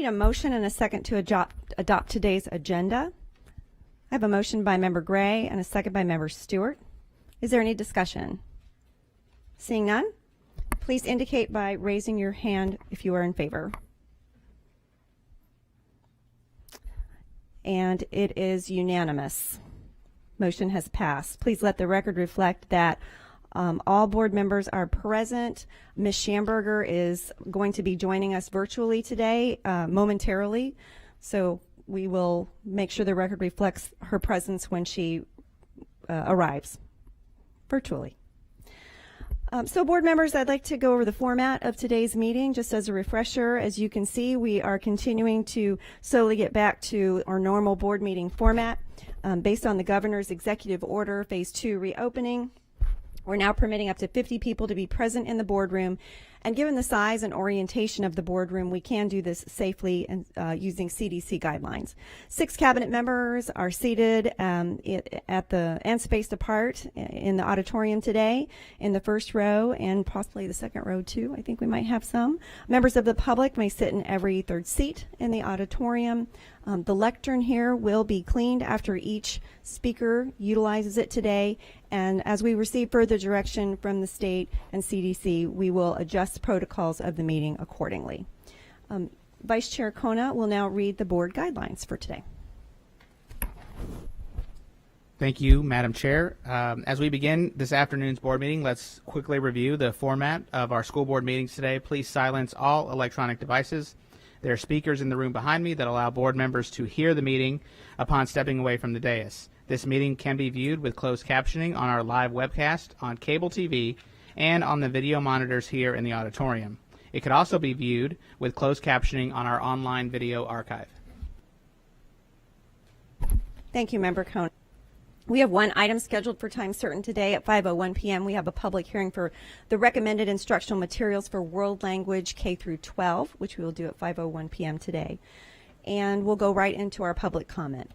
need a motion and a second to adopt today's agenda. I have a motion by Member Gray and a second by Member Stewart. Is there any discussion? Seeing none, please indicate by raising your hand if you are in favor. And it is unanimous. Motion has passed. Please let the record reflect that all board members are present. Ms. Schamberger is going to be joining us virtually today, momentarily. So we will make sure the record reflects her presence when she arrives virtually. So board members, I'd like to go over the format of today's meeting just as a refresher. As you can see, we are continuing to slowly get back to our normal board meeting format based on the governor's executive order, phase 2 reopening. We're now permitting up to 50 people to be present in the boardroom, and given the size and orientation of the boardroom, we can do this safely and using CDC guidelines. 6 cabinet members are seated at the and spaced apart in the auditorium today in the first row and possibly the second row too. I think we might have some. Members of the public may sit in every third seat in the auditorium. The lectern here will be cleaned after each speaker utilizes it today, and as we receive further direction from the state and CDC, we will adjust protocols of the meeting accordingly. Vice Chair Kona will now read the board guidelines for today. Thank you, Madam Chair. As we begin this afternoon's board meeting, let's quickly review the format of our school board meetings today. Please silence all electronic devices. There are speakers in the room behind me that allow board members to hear the meeting upon stepping away from the dais. This meeting can be viewed with closed captioning on our live webcast, on cable TV, and on the video monitors here in the auditorium. It could also be viewed with closed captioning on our online video archive. Thank you, Member Kona. We have one item scheduled for time certain today at 5:01 p.m. We have a public hearing for the recommended instructional materials for world language K through 12, which we will do at 5:01 p.m. today. And we'll go right into our public comment.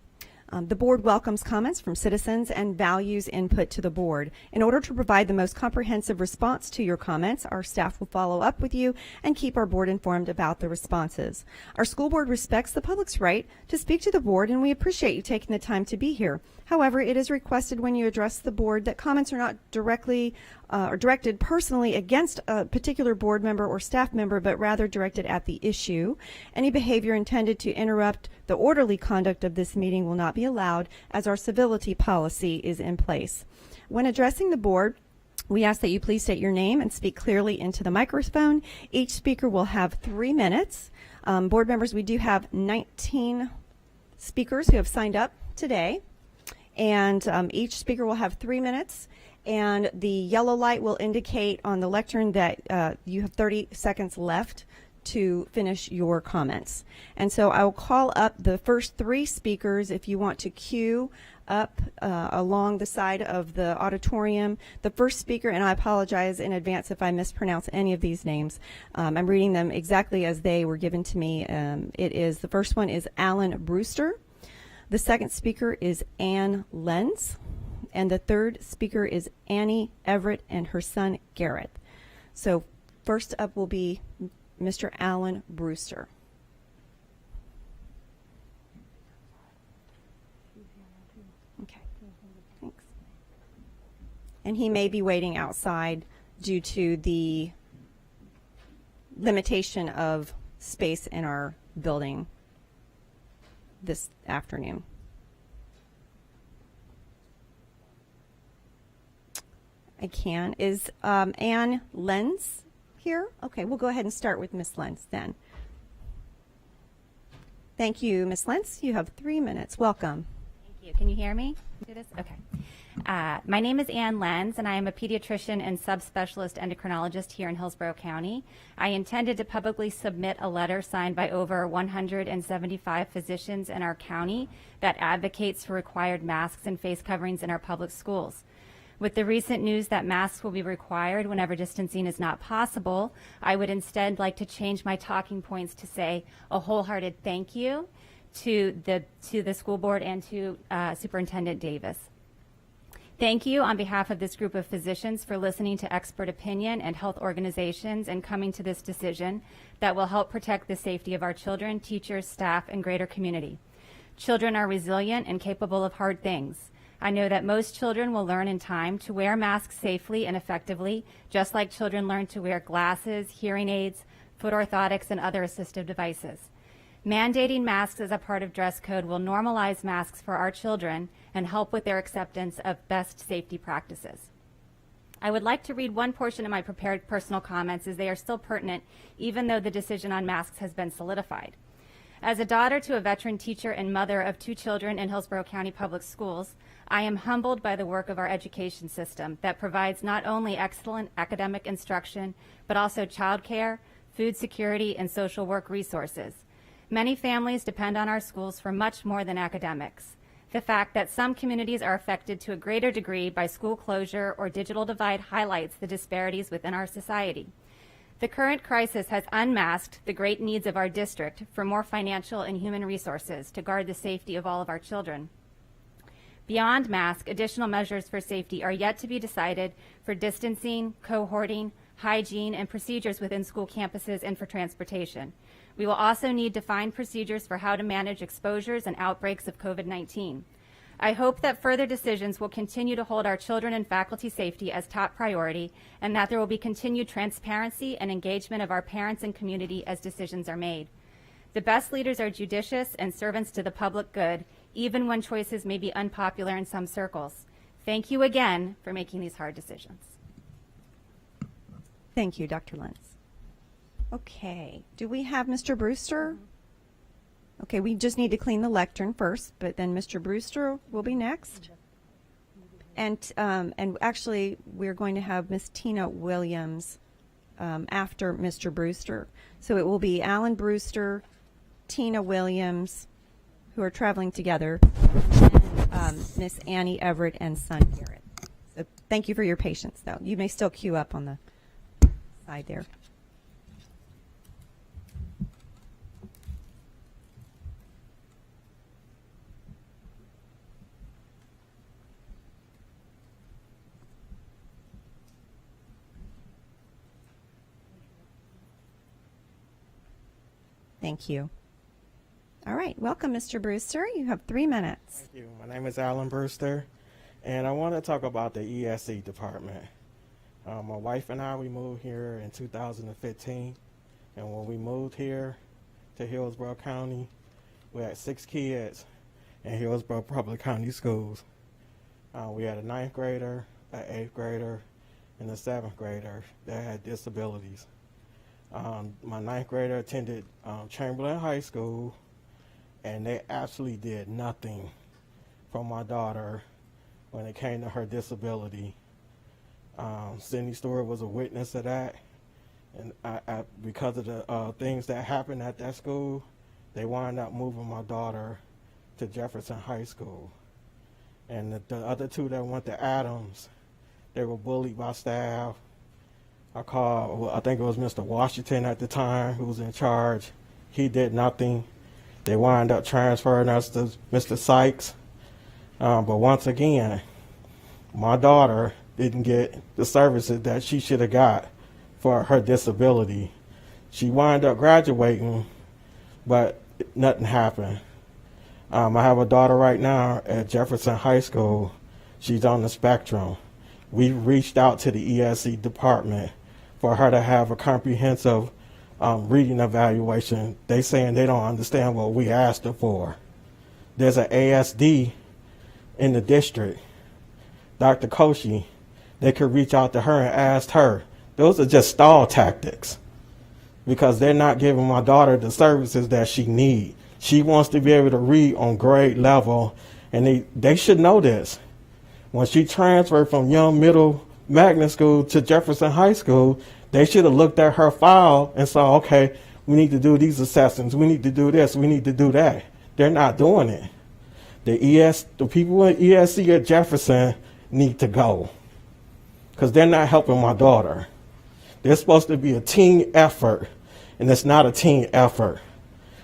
The board welcomes comments from citizens and values input to the board. In order to provide the most comprehensive response to your comments, our staff will follow up with you and keep our board informed about the responses. Our school board respects the public's right to speak to the board, and we appreciate you taking the time to be here. However, it is requested when you address the board that comments are not directly or directed personally against a particular board member or staff member, but rather directed at the issue. Any behavior intended to interrupt the orderly conduct of this meeting will not be allowed, as our civility policy is in place. When addressing the board, we ask that you please state your name and speak clearly into the microphone. Each speaker will have 3 minutes. Board members, we do have 19 speakers who have signed up today, and each speaker will have 3 minutes. And the yellow light will indicate on the lectern that you have 30 seconds left to finish your comments. And so I will call up the first 3 speakers if you want to queue up along the side of the auditorium. The first speaker, and I apologize in advance if I mispronounce any of these names. I'm reading them exactly as they were given to me. The first one is Alan Brewster. The second speaker is Ann Lenz. And the third speaker is Annie Everett and her son Garrett. So first up will be Mr. Alan Brewster. Okay, thanks. And he may be waiting outside due to the limitation of space in our building this afternoon. I can. Is Ann Lenz here? Okay, we'll go ahead and start with Miss Lenz then. Thank you, Miss Lenz. You have 3 minutes. Welcome. Thank you. Can you hear me? Do this? Okay. My name is Ann Lenz, and I am a pediatrician and subspecialist endocrinologist here in Hillsborough County. I intended to publicly submit a letter signed by over 175 physicians in our county that advocates for required masks and face coverings in our public schools. With the recent news that masks will be required whenever distancing is not possible, I would instead like to change my talking points to say a wholehearted thank you to the school board and to Superintendent Davis. Thank you on behalf of this group of physicians for listening to expert opinion and health organizations and coming to this decision that will help protect the safety of our children, teachers, staff, and greater community. Children are resilient and capable of hard things. I know that most children will learn in time to wear masks safely and effectively, just like children learn to wear glasses, hearing aids, foot orthotics, and other assistive devices. Mandating masks as a part of dress code will normalize masks for our children and help with their acceptance of best safety practices. I would like to read one portion of my prepared personal comments as they are still pertinent, even though the decision on masks has been solidified. As a daughter to a veteran teacher and mother of 2 children in Hillsborough County Public Schools, I am humbled by the work of our education system that provides not only excellent academic instruction, but also childcare, food security, and social work resources. Many families depend on our schools for much more than academics. The fact that some communities are affected to a greater degree by school closure or digital divide highlights the disparities within our society. The current crisis has unmasked the great needs of our district for more financial and human resources to guard the safety of all of our children. Beyond mask, additional measures for safety are yet to be decided for distancing, cohorting, hygiene, and procedures within school campuses and for transportation. We will also need defined procedures for how to manage exposures and outbreaks of COVID-19. I hope that further decisions will continue to hold our children and faculty safety as top priority, and that there will be continued transparency and engagement of our parents and community as decisions are made. The best leaders are judicious and servants to the public good, even when choices may be unpopular in some circles. Thank you again for making these hard decisions. Thank you, Dr. Lentz. Okay, do we have Mr. Brewster? Okay, we just need to clean the lectern first, but then Mr. Brewster will be next. And actually, we're going to have Miss Tina Williams after Mr. Brewster. So it will be Alan Brewster, Tina Williams, who are traveling together, and Miss Annie Everett and son Garrett. So thank you for your patience, though. You may still queue up on the side there. Thank you. All right, welcome, Mr. Brewster. You have 3 minutes. Thank you. My name is Alan Brewster, and I want to talk about the ESC department. My wife and I, we moved here in 2015, and when we moved here to Hillsborough County, we had 6 kids in Hillsborough Public County Schools. We had a 9th grader, an 8th grader, and a 7th grader that had disabilities. My 9th grader attended Chamberlain High School, and they absolutely did nothing for my daughter when it came to her disability. Sydney Stewart was a witness of that, and because of the things that happened at that school, they wound up moving my daughter to Jefferson High School. And the other 2 that went to Adams, they were bullied by staff. I think it was Mr. Washington at the time who was in charge. He did nothing. They wound up transferring us to Mr. Sykes. But once again, my daughter didn't get the services that she should have got for her disability. She wound up graduating, but nothing happened. I have a daughter right now at Jefferson High School. She's on the spectrum. We reached out to the ESC department for her to have a comprehensive reading evaluation. They saying they don't understand what we asked her for. There's an ASD in the district, Dr. Koshi. They could reach out to her and ask her. Those are just stall tactics because they're not giving my daughter the services that she needs. She wants to be able to read on grade level, and they should know this. When she transferred from Young Middle Magnet School to Jefferson High School, they should have looked at her file and saw, okay, we need to do these assessments, we need to do this, we need to do that. They're not doing it. The people in ESC at Jefferson need to go because they're not helping my daughter. They're supposed to be a team effort, and it's not a team effort.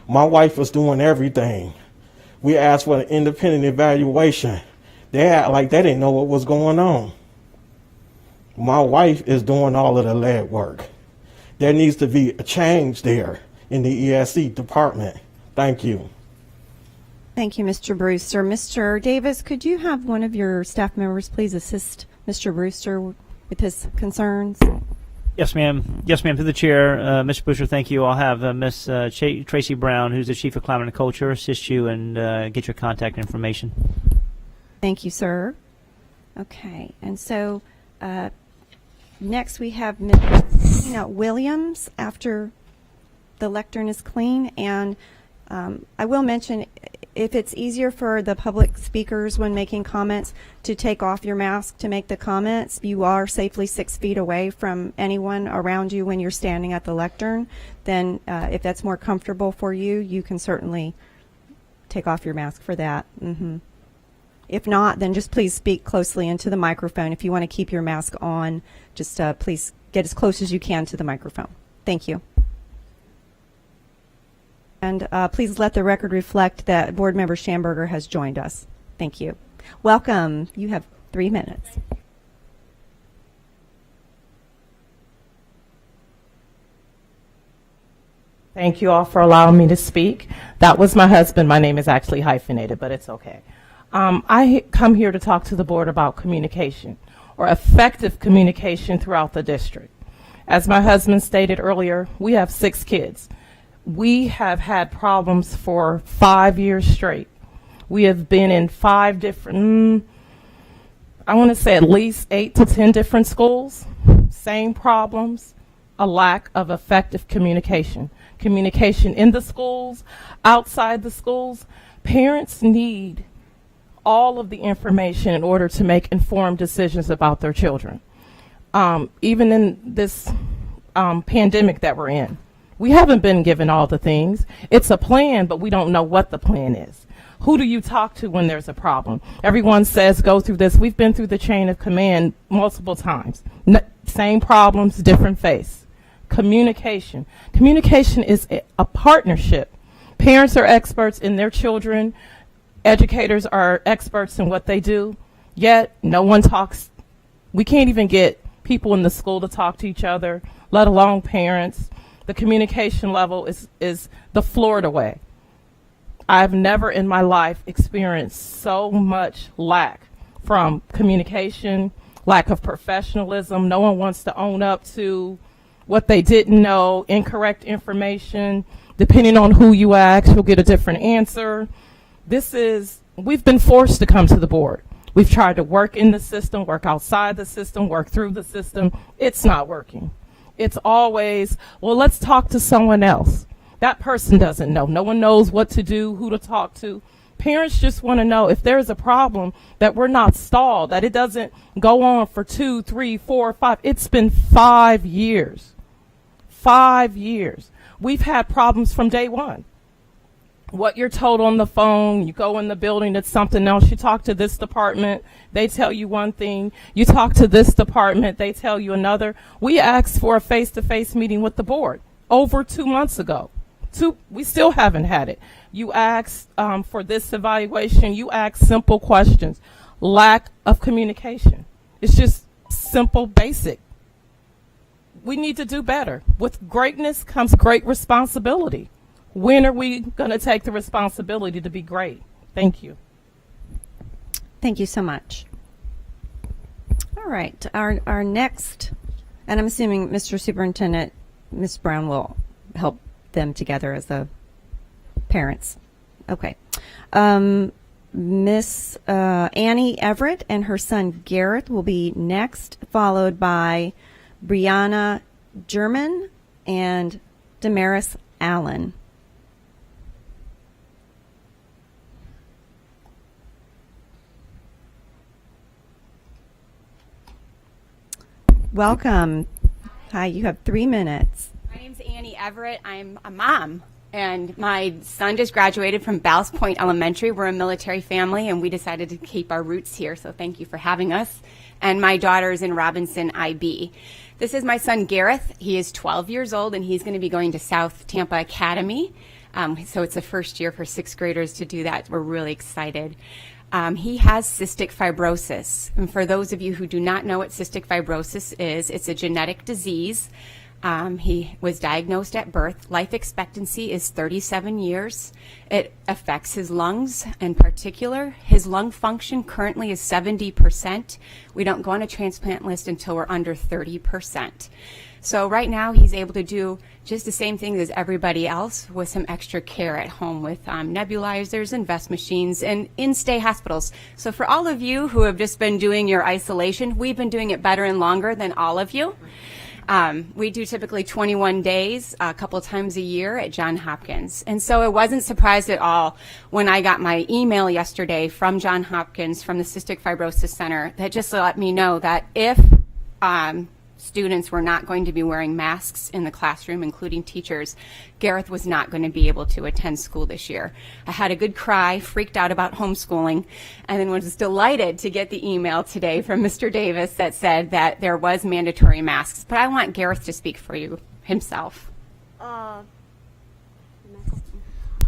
My wife was doing everything. We asked for an independent evaluation. They act like they didn't know what was going on. My wife is doing all of the lead work. There needs to be a change there in the ESE department. Thank you. Thank you, Mr. Brewster. Mr. Davis, could you have one of your staff members please assist Mr. Brewster with his concerns? Yes, ma'am. Yes, ma'am. Through the chair, Mr. Brewster, thank you. I'll have Miss Tracy Brown, who's the Chief of Climate and Culture, assist you and get your contact information. Thank you, sir. Okay, and so next we have Ms. Tina Williams after the lectern is clean. And I will mention, if it's easier for the public speakers when making comments to take off your mask to make the comments, you are safely 6 feet away from anyone around you when you're standing at the lectern. Then if that's more comfortable for you, you can certainly take off your mask for that. If not, then just please speak closely into the microphone. If you want to keep your mask on, just please get as close as you can to the microphone. Thank you. And please let the record reflect that Board Member Schamberger has joined us. Thank you. Welcome. You have 3 minutes. Thank you all for allowing me to speak. That was my husband. My name is actually hyphenated, but it's okay. I come here to talk to the board about communication, or effective communication throughout the district. As my husband stated earlier, we have 6 kids. We have had problems for 5 years straight. We have been in 5 different, I want to say at least 8 to 10 different schools. Same problems, a lack of effective communication. Communication in the schools, outside the schools. Parents need all of the information in order to make informed decisions about their children. Even in this pandemic that we're in, we haven't been given all the things. It's a plan, but we don't know what the plan is. Who do you talk to when there's a problem? Everyone says go through this. We've been through the chain of command multiple times. Same problems, different face. Communication. Communication is a partnership. Parents are experts in their children. Educators are experts in what they do. Yet no one talks. We can't even get people in the school to talk to each other, let alone parents. The communication level is the Florida way. I've never in my life experienced so much lack from communication, lack of professionalism. No one wants to own up to what they didn't know, incorrect information. Depending on who you ask, you'll get a different answer. We've been forced to come to the board. We've tried to work in the system, work outside the system, work through the system. It's not working. It's always, well, let's talk to someone else. That person doesn't know. No one knows what to do, who to talk to. Parents just want to know if there's a problem that we're not stalled, that it doesn't go on for 2, 3, 4, 5. It's been 5 years. 5 years. We've had problems from day one. What you're told on the phone, you go in the building, it's something else. You talk to this department, they tell you one thing. You talk to this department, they tell you another. We asked for a face-to-face meeting with the board over 2 months ago. We still haven't had it. You asked for this evaluation, you ask simple questions. Lack of communication. It's just simple, basic. We need to do better. With greatness comes great responsibility. When are we going to take the responsibility to be great? Thank you. Thank you so much. All right, our next, and I'm assuming Mr. Superintendent, Ms. Brown will help them together as the parents. Okay. Miss Annie Everett and her son Garrett will be next, followed by Brianna German and Damaris Allen. Welcome. Hi, you have 3 minutes. My name's Annie Everett. I'm a mom, and my son just graduated from Ballast Point Elementary. We're a military family, and we decided to keep our roots here, so thank you for having us. And my daughter's in Robinson IB. This is my son, Gareth. He is 12 years old, and he's going to be going to South Tampa Academy. So it's the first year for 6th graders to do that. We're really excited. He has cystic fibrosis. And for those of you who do not know what cystic fibrosis is, it's a genetic disease. He was diagnosed at birth. Life expectancy is 37 years. It affects his lungs in particular. His lung function currently is 70%. We don't go on a transplant list until we're under 30%. So right now he's able to do just the same thing as everybody else with some extra care at home with nebulizers and vest machines and in-stay hospitals. So for all of you who have just been doing your isolation, we've been doing it better and longer than all of you. We do typically 21 days, a couple of times a year at Johns Hopkins. And so I wasn't surprised at all when I got my email yesterday from Johns Hopkins, from the Cystic Fibrosis Center, that just let me know that if students were not going to be wearing masks in the classroom, including teachers, Gareth was not going to be able to attend school this year. I had a good cry, freaked out about homeschooling, and then was delighted to get the email today from Mr. Davis that said that there was mandatory masks. But I want Gareth to speak for you himself.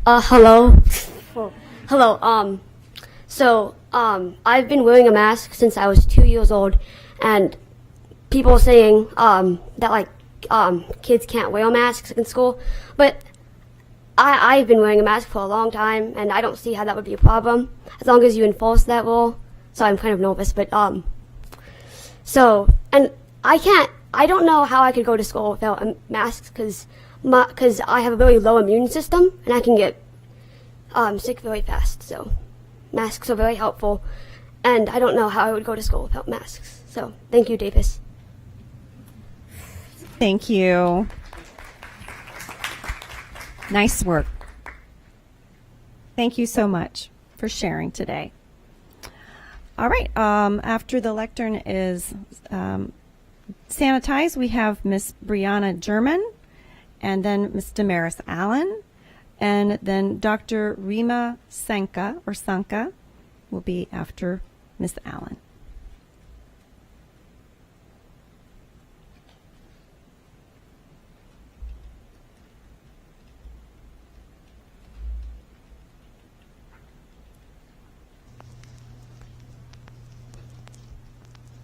Hello. Hello. I've been wearing a mask since I was 2 years old, and people saying that kids can't wear masks in school, but I've been wearing a mask for a long time, and I don't see how that would be a problem as long as you enforce that rule. So I'm kind of nervous, but and I don't know how I could go to school without a mask because I have a very low immune system and I can get sick very fast. So masks are very helpful, and I don't know how I would go to school without masks. So thank you, Davis. Thank you. Nice work. Thank you so much for sharing today. All right. After the lectern is sanitized, we have Miss Brianna German, and then Miss Damaris Allen, and then Dr. Rima Sanka will be after Miss Allen.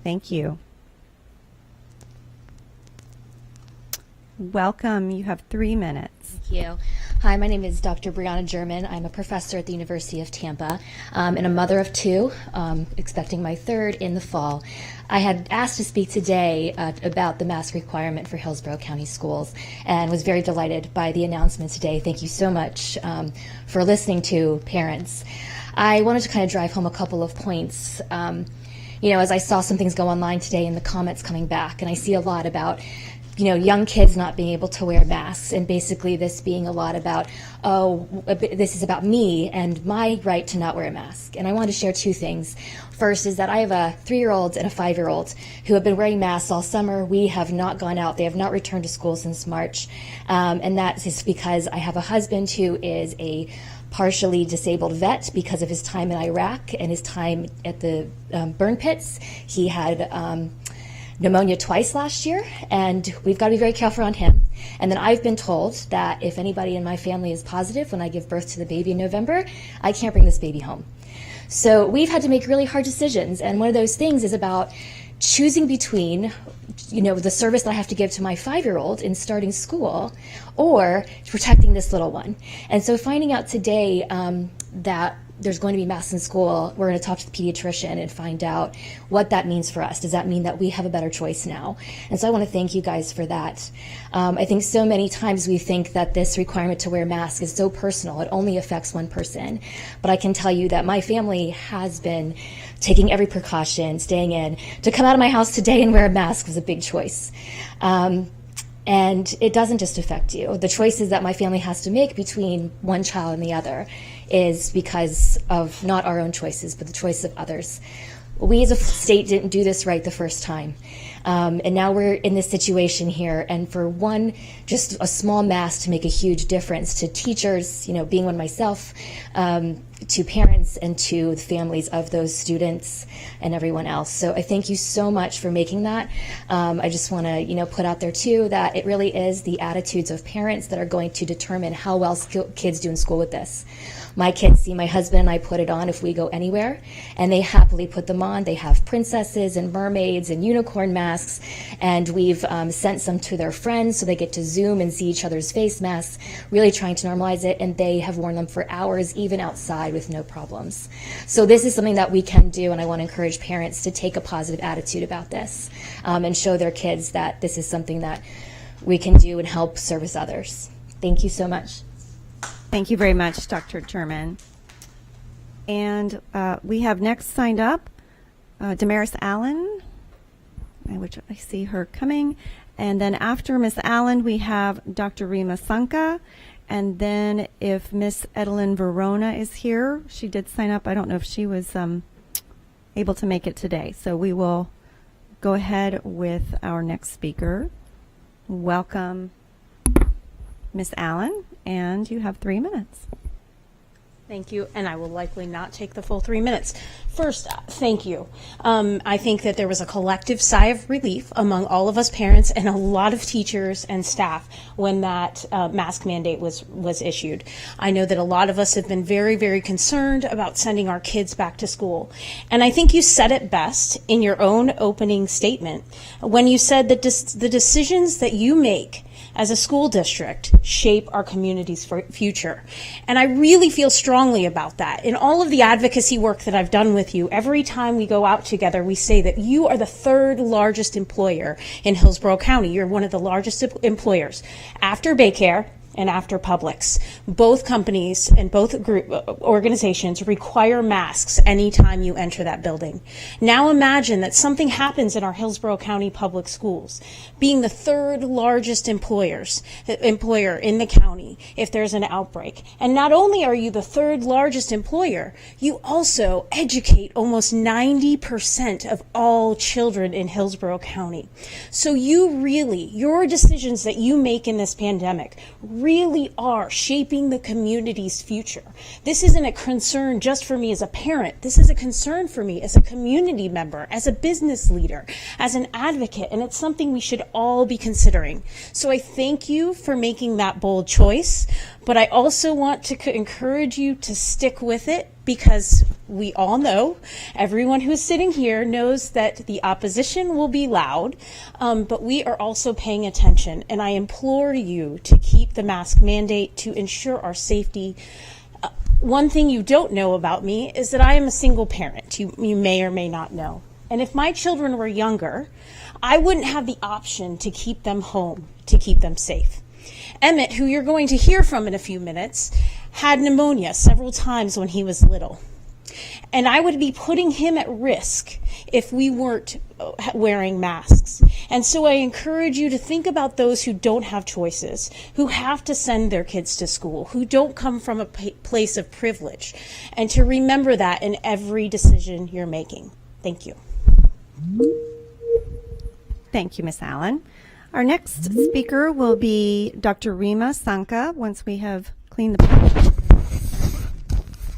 Thank you. Welcome. You have 3 minutes. Thank you. Hi, my name is Dr. Brianna German. I'm a professor at the University of Tampa and a mother of 2, expecting my 3rd in the fall. I had asked to speak today about the mask requirement for Hillsborough County Schools and was very delighted by the announcement today. Thank you so much for listening to parents. I wanted to kind of drive home a couple of points. As I saw some things go online today in the comments coming back, and I see a lot about young kids not being able to wear masks, and basically this being a lot about, this is about me and my right to not wear a mask. And I wanted to share 2 things. First is that I have a 3-year-old and a 5-year-old who have been wearing masks all summer. We have not gone out. They have not returned to school since March. And that is because I have a husband who is a partially disabled vet because of his time in Iraq and his time at the burn pits. He had pneumonia twice last year, and we've got to be very careful on him. And then I've been told that if anybody in my family is positive when I give birth to the baby in November, I can't bring this baby home. So we've had to make really hard decisions, and one of those things is about choosing between the service that I have to give to my 5-year-old in starting school or protecting this little one. And so finding out today that there's going to be masks in school, we're going to talk to the pediatrician and find out what that means for us. Does that mean that we have a better choice now? And so I want to thank you guys for that. I think so many times we think that this requirement to wear masks is so personal. It only affects one person. But I can tell you that my family has been taking every precaution, staying in. To come out of my house today and wear a mask was a big choice. And it doesn't just affect you. The choices that my family has to make between one child and the other is because of not our own choices, but the choice of others. We as a state didn't do this right the first time. And now we're in this situation here, and for just a small mask to make a huge difference to teachers, being one myself, to parents and to the families of those students and everyone else. So I thank you so much for making that. I just want to, put out there too that it really is the attitudes of parents that are going to determine how well kids do in school with this. My kids see my husband and I put it on if we go anywhere, and they happily put them on. They have princesses and mermaids and unicorn masks, and we've sent some to their friends so they get to Zoom and see each other's face masks, really trying to normalize it, and they have worn them for hours, even outside, with no problems. So this is something that we can do, and I want to encourage parents to take a positive attitude about this and show their kids that this is something that we can do and help service others. Thank you so much. Thank you very much, Dr. German. And we have next signed up Damaris Allen, which I see her coming. And then after Miss Allen, we have Dr. Rima Sanka. And then if Miss Edelyn Verona is here, she did sign up. I don't know if she was able to make it today. So we will go ahead with our next speaker. Welcome, Miss Allen, and you have 3 minutes. Thank you, and I will likely not take the full 3 minutes. First, thank you. I think that there was a collective sigh of relief among all of us parents and a lot of teachers and staff when that mask mandate was issued. I know that a lot of us have been very, very concerned about sending our kids back to school. And I think you said it best in your own opening statement when you said that the decisions that you make as a school district shape our community's future. And I really feel strongly about that. In all of the advocacy work that I've done with you, every time we go out together, we say that you are the third largest employer in Hillsborough County. You're one of the largest employers after Baycare and after Publix. Both companies and both organizations require masks anytime you enter that building. Now imagine that something happens in our Hillsborough County public schools, being the third largest employer in the county if there's an outbreak. And not only are you the third largest employer, you also educate almost 90% of all children in Hillsborough County. So your decisions that you make in this pandemic really are shaping the community's future. This isn't a concern just for me as a parent. This is a concern for me as a community member, as a business leader, as an advocate, and it's something we should all be considering. So I thank you for making that bold choice, but I also want to encourage you to stick with it, because we all know, everyone who's sitting here knows that the opposition will be loud, but we are also paying attention. And I implore you to keep the mask mandate to ensure our safety. One thing you don't know about me is that I am a single parent. You may or may not know. And if my children were younger, I wouldn't have the option to keep them home, to keep them safe. Emmett, who you're going to hear from in a few minutes, had pneumonia several times when he was little. And I would be putting him at risk if we weren't wearing masks. And so I encourage you to think about those who don't have choices, who have to send their kids to school, who don't come from a place of privilege, and to remember that in every decision you're making. Thank you. Thank you, Ms. Allen. Our next speaker will be Dr. Rima Sanka, once we have cleaned the...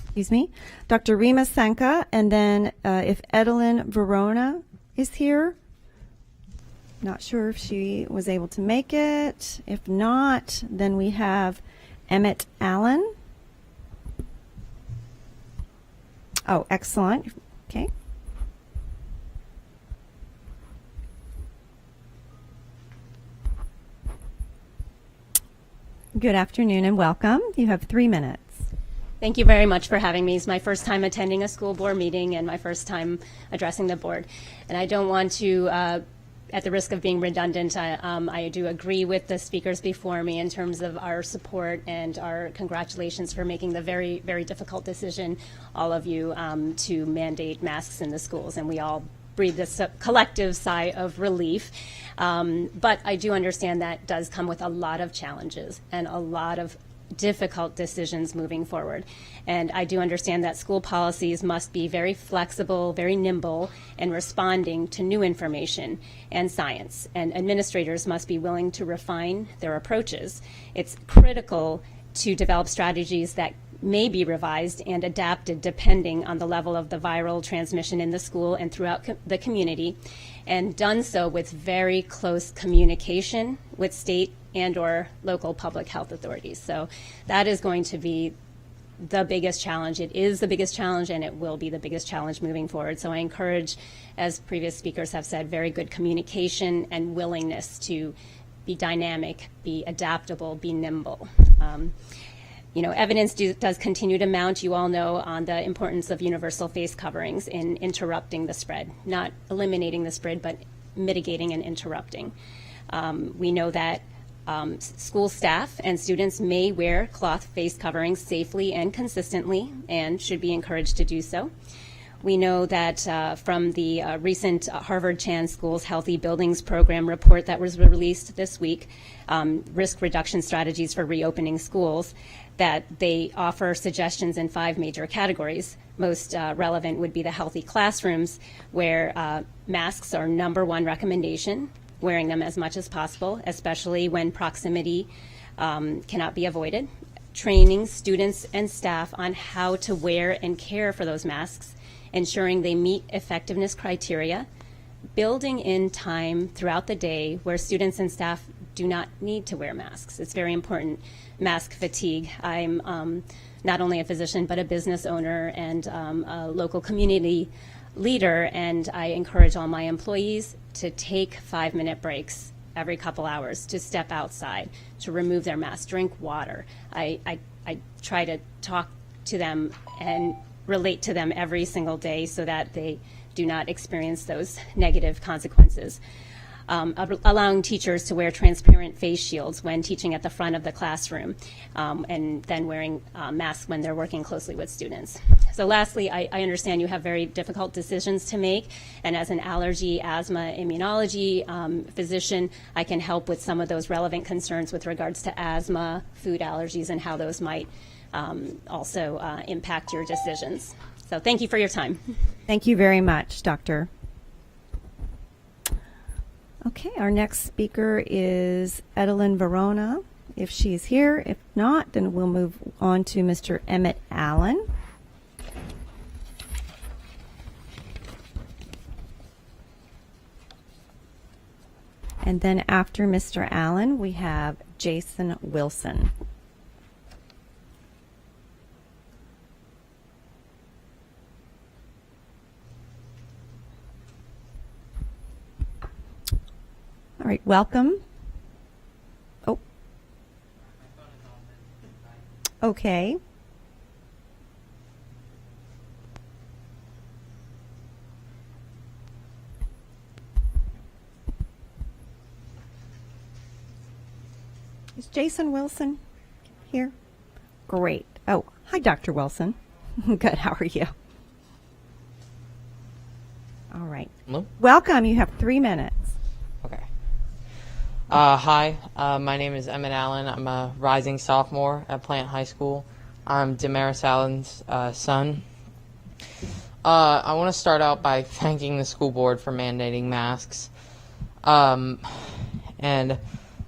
Excuse me. Dr. Rima Sanka, and then if Edelyn Verona is here. Not sure if she was able to make it. If not, then we have Emmett Allen. Oh, excellent. Okay. Good afternoon and welcome. You have 3 minutes. Thank you very much for having me. It's my first time attending a school board meeting and my first time addressing the board. And I don't want to, at the risk of being redundant, I do agree with the speakers before me in terms of our support and our congratulations for making the very, very difficult decision, all of you, to mandate masks in the schools. And we all breathe this collective sigh of relief. But I do understand that does come with a lot of challenges and a lot of difficult decisions moving forward. And I do understand that school policies must be very flexible, very nimble in responding to new information and science. And administrators must be willing to refine their approaches. It's critical to develop strategies that may be revised and adapted depending on the level of the viral transmission in the school and throughout the community, and done so with very close communication with state and or local public health authorities. So that is going to be the biggest challenge. It is the biggest challenge, and it will be the biggest challenge moving forward. So I encourage, as previous speakers have said, very good communication and willingness to be dynamic, be adaptable, be nimble. Evidence does continue to mount, you all know, on the importance of universal face coverings in interrupting the spread, not eliminating the spread, but mitigating and interrupting. We know that school staff and students may wear cloth face coverings safely and consistently and should be encouraged to do so. We know that from the recent Harvard Chan School's Healthy Buildings Program report that was released this week, risk reduction strategies for reopening schools, that they offer suggestions in 5 major categories. Most relevant would be the healthy classrooms, where masks are #1 recommendation, wearing them as much as possible, especially when proximity cannot be avoided. Training students and staff on how to wear and care for those masks, ensuring they meet effectiveness criteria, building in time throughout the day where students and staff do not need to wear masks. It's very important. Mask fatigue. I'm not only a physician, but a business owner and a local community leader, and I encourage all my employees to take 5-minute breaks every couple hours, to step outside, to remove their mask, drink water. I try to talk to them and relate to them every single day so that they do not experience those negative consequences. Allowing teachers to wear transparent face shields when teaching at the front of the classroom, and then wearing masks when they're working closely with students. So lastly, I understand you have very difficult decisions to make, and as an allergy, asthma, immunology physician, I can help with some of those relevant concerns with regards to asthma, food allergies, and how those might also impact your decisions. So thank you for your time. Thank you very much, Doctor. Okay, our next speaker is Edelyn Verona, if she's here. If not, then we'll move on to Mr. Emmett Allen. And then after Mr. Allen, we have Jason Wilson. All right, welcome. Oh. Okay. Is Jason Wilson here? Great. Oh, hi, Dr. Wilson. Good, how are you? All right. Hello? Welcome, you have 3 minutes. Okay. Hi, my name is Emmett Allen. I'm a rising sophomore at Plant High School. I'm Damaris Allen's son. I want to start out by thanking the school board for mandating masks. And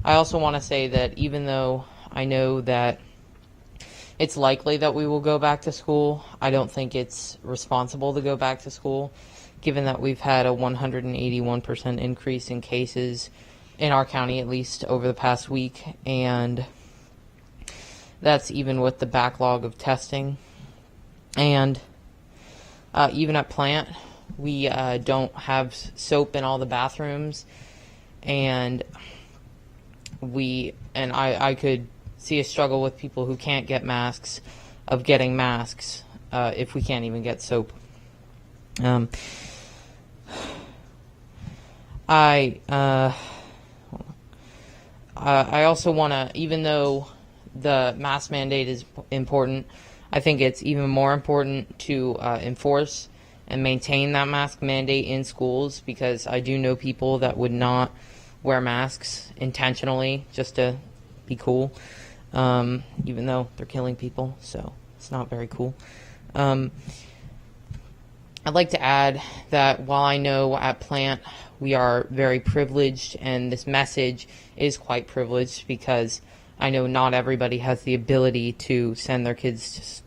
I also want to say that even though I know that it's likely that we will go back to school, I don't think it's responsible to go back to school, given that we've had a 181% increase in cases in our county, at least over the past week, and that's even with the backlog of testing. And even at Plant, we don't have soap in all the bathrooms, and I could see a struggle with people who can't get masks of getting masks if we can't even get soap. I also want to, even though the mask mandate is important, I think it's even more important to enforce and maintain that mask mandate in schools, because I do know people that would not wear masks intentionally just to be cool. even though they're killing people, so it's not very cool. I'd like to add that while I know at Plant we are very privileged, and this message is quite privileged because I know not everybody has the ability to send their kids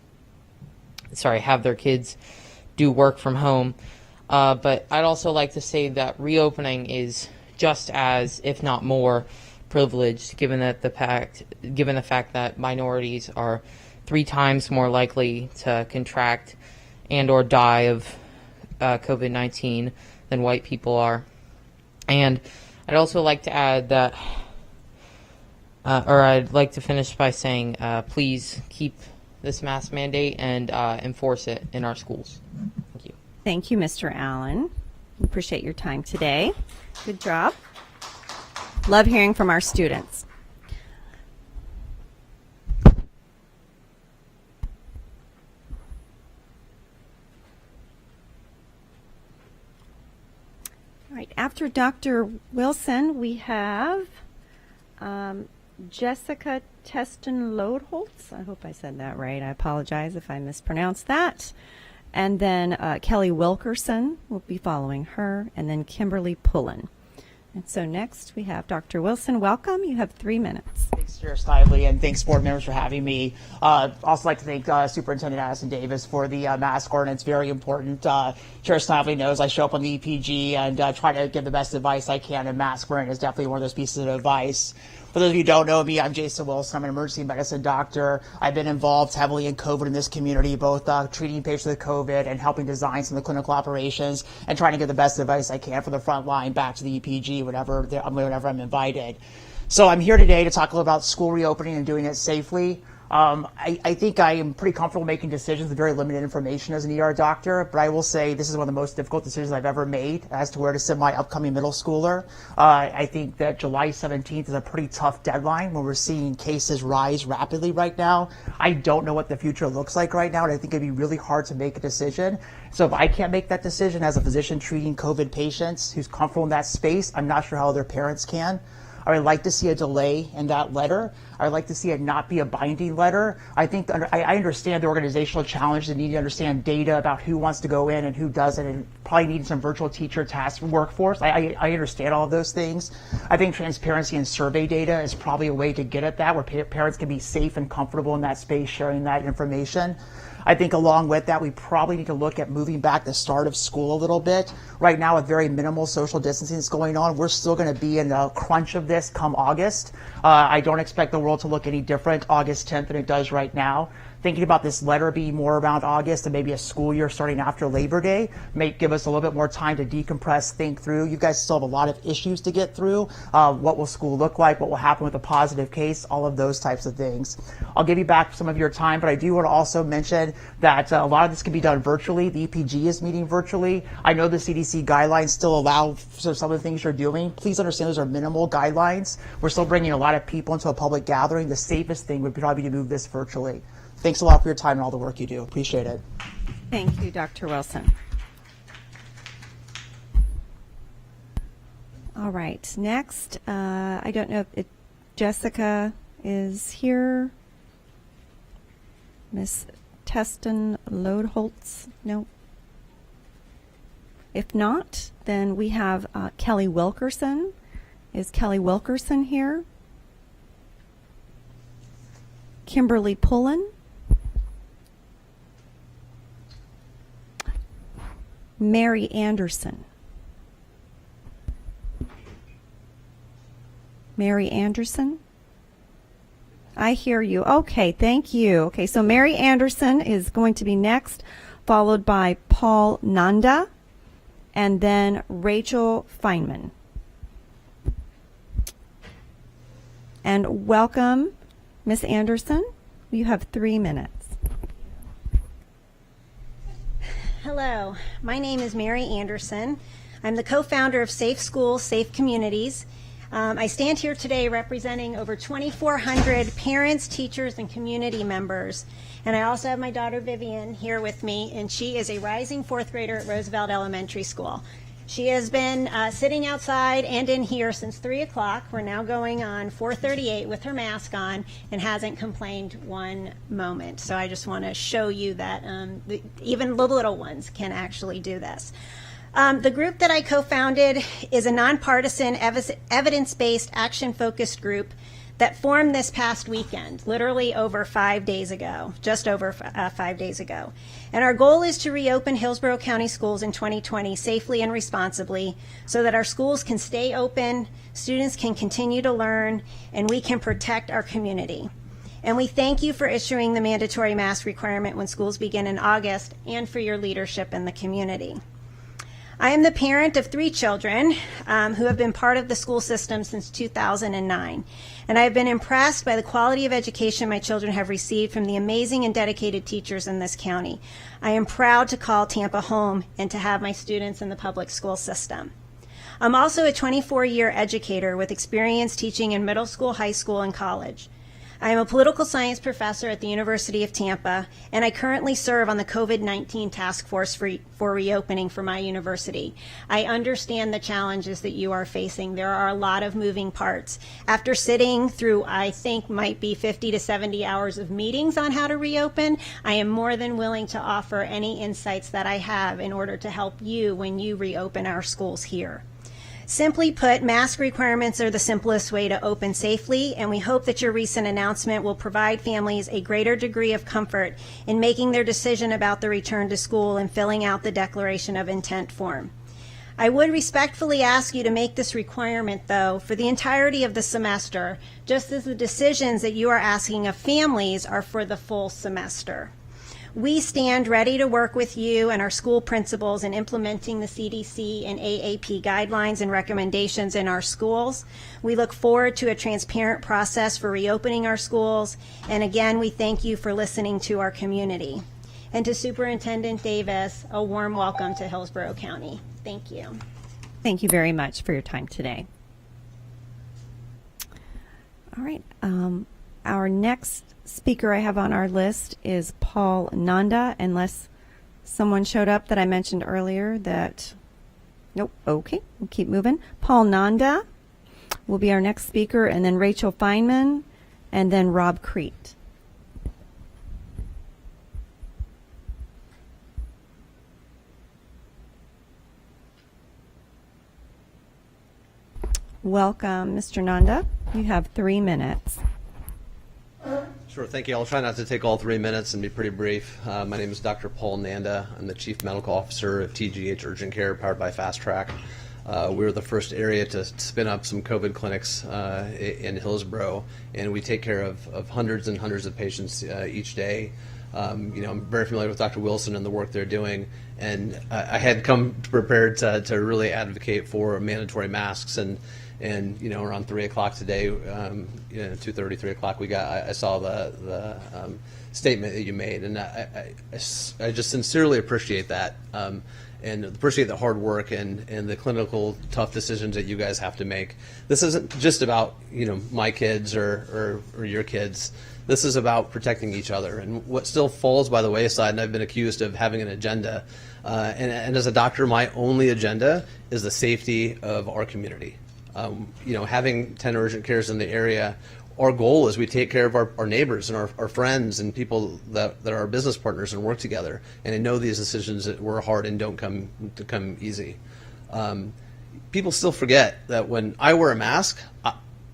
have their kids do work from home. But I'd also like to say that reopening is just as, if not more, privileged, given the fact that minorities are 3 times more likely to contract and or die of COVID-19 than white people are. And I'd also like to add that, or I'd like to finish by saying, please keep this mask mandate and enforce it in our schools. Thank you. Thank you, Mr. Allen. We appreciate your time today. Good job. Love hearing from our students. All right, after Dr. Wilson, we have Jessica Teston-Lodeholtz. I hope I said that right. I apologize if I mispronounced that. And then Kelly Wilkerson will be following her, and then Kimberly Pullen. And so next we have Dr. Wilson. Welcome. You have 3 minutes. Thanks, Chair Snively, and thanks, board members, for having me. Also like to thank Superintendent Addison Davis for the mask ordinance. Very important. Chair Snively knows I show up on the EPG and try to give the best advice I can, and mask wearing is definitely one of those pieces of advice. For those of you who don't know me, I'm Jason Wilson. I'm an emergency medicine doctor. I've been involved heavily in COVID in this community, both treating patients with COVID and helping design some of the clinical operations and trying to give the best advice I can for the front line back to the EPG whenever I'm invited. So I'm here today to talk a little about school reopening and doing it safely. I think I am pretty comfortable making decisions with very limited information as an ER doctor, but I will say this is one of the most difficult decisions I've ever made as to where to send my upcoming middle schooler. I think that July 17th is a pretty tough deadline when we're seeing cases rise rapidly right now. I don't know what the future looks like right now, and I think it'd be really hard to make a decision. So if I can't make that decision as a physician treating COVID patients who's comfortable in that space, I'm not sure how other parents can. I would like to see a delay in that letter. I would like to see it not be a binding letter. I think I understand the organizational challenge, the need to understand data about who wants to go in and who doesn't, and probably need some virtual teacher task workforce. I understand all of those things. I think transparency and survey data is probably a way to get at that, where parents can be safe and comfortable in that space sharing that information. I think along with that, we probably need to look at moving back the start of school a little bit. Right now, with very minimal social distancing that's going on, we're still going to be in the crunch of this come August. I don't expect the world to look any different August 10th than it does right now. Thinking about this letter being more around August and maybe a school year starting after Labor Day may give us a little bit more time to decompress, think through. You guys still have a lot of issues to get through. What will school look like? What will happen with a positive case? All of those types of things. I'll give you back some of your time, but I do want to also mention that a lot of this can be done virtually. The EPG is meeting virtually. I know the CDC guidelines still allow for some of the things you're doing. Please understand those are minimal guidelines. We're still bringing a lot of people into a public gathering. The safest thing would probably be to move this virtually. Thanks a lot for your time and all the work you do. Appreciate it. Thank you, Dr. Wilson. All right, next, I don't know if Jessica is here. Miss Teston-Lodeholtz, no. If not, then we have Kelly Wilkerson. Is Kelly Wilkerson here? Kimberly Pullen. Mary Anderson. Mary Anderson? I hear you. Okay, thank you. Okay, so Mary Anderson is going to be next, followed by Paul Nanda, and then Rachel Feynman. And welcome, Miss Anderson. You have 3 minutes. Hello, my name is Mary Anderson. I'm the co-founder of Safe Schools, Safe Communities. I stand here today representing over 2,400 parents, teachers, and community members. And I also have my daughter Vivian here with me, and she is a rising 4th grader at Roosevelt Elementary School. She has been sitting outside and in here since 3 o'clock. We're now going on 4:38 with her mask on and hasn't complained one moment. So I just want to show you that even the little ones can actually do this. The group that I co-founded is a nonpartisan, evidence-based, action-focused group that formed this past weekend, literally over 5 days ago, just over 5 days ago. And our goal is to reopen Hillsborough County schools in 2020 safely and responsibly so that our schools can stay open, students can continue to learn, and we can protect our community. And we thank you for issuing the mandatory mask requirement when schools begin in August and for your leadership in the community. I am the parent of 3 children who have been part of the school system since 2009. And I have been impressed by the quality of education my children have received from the amazing and dedicated teachers in this county. I am proud to call Tampa home and to have my students in the public school system. I'm also a 24-year educator with experience teaching in middle school, high school, and college. I am a political science professor at the University of Tampa, and I currently serve on the COVID-19 task force for reopening for my university. I understand the challenges that you are facing. There are a lot of moving parts. After sitting through, I think, might be 50 to 70 hours of meetings on how to reopen, I am more than willing to offer any insights that I have in order to help you when you reopen our schools here. Simply put, mask requirements are the simplest way to open safely, and we hope that your recent announcement will provide families a greater degree of comfort in making their decision about the return to school and filling out the Declaration of Intent form. I would respectfully ask you to make this requirement, though, for the entirety of the semester, just as the decisions that you are asking of families are for the full semester. We stand ready to work with you and our school principals in implementing the CDC and AAP guidelines and recommendations in our schools. We look forward to a transparent process for reopening our schools. And again, we thank you for listening to our community. And to Superintendent Davis, a warm welcome to Hillsborough County. Thank you. Thank you very much for your time today. All right. Our next speaker I have on our list is Paul Nanda, unless someone showed up that I mentioned earlier that, nope, okay, we'll keep moving. Paul Nanda will be our next speaker, and then Rachel Feynman, and then Rob Crete. Welcome, Mr. Nanda. You have 3 minutes. Sure, thank you. I'll try not to take all 3 minutes and be pretty brief. My name is Dr. Paul Nanda. I'm the Chief Medical Officer of TGH Urgent Care, powered by Fast Track. We're the first area to spin up some COVID clinics in Hillsborough, and we take care of hundreds and hundreds of patients each day. I'm very familiar with Dr. Wilson and the work they're doing, and I had come prepared to really advocate for mandatory masks. And around 3 o'clock today, 2:30, 3 o'clock, I saw the statement that you made, and I just sincerely appreciate that, and appreciate the hard work and the clinical tough decisions that you guys have to make. This isn't just about my kids or your kids. This is about protecting each other, and what still falls by the wayside. And I've been accused of having an agenda, and as a doctor, my only agenda is the safety of our community. Having 10 urgent cares in the area, our goal is we take care of our neighbors and our friends and people that are our business partners and work together. And I know these decisions that were hard and don't come easy. People still forget that when I wear a mask,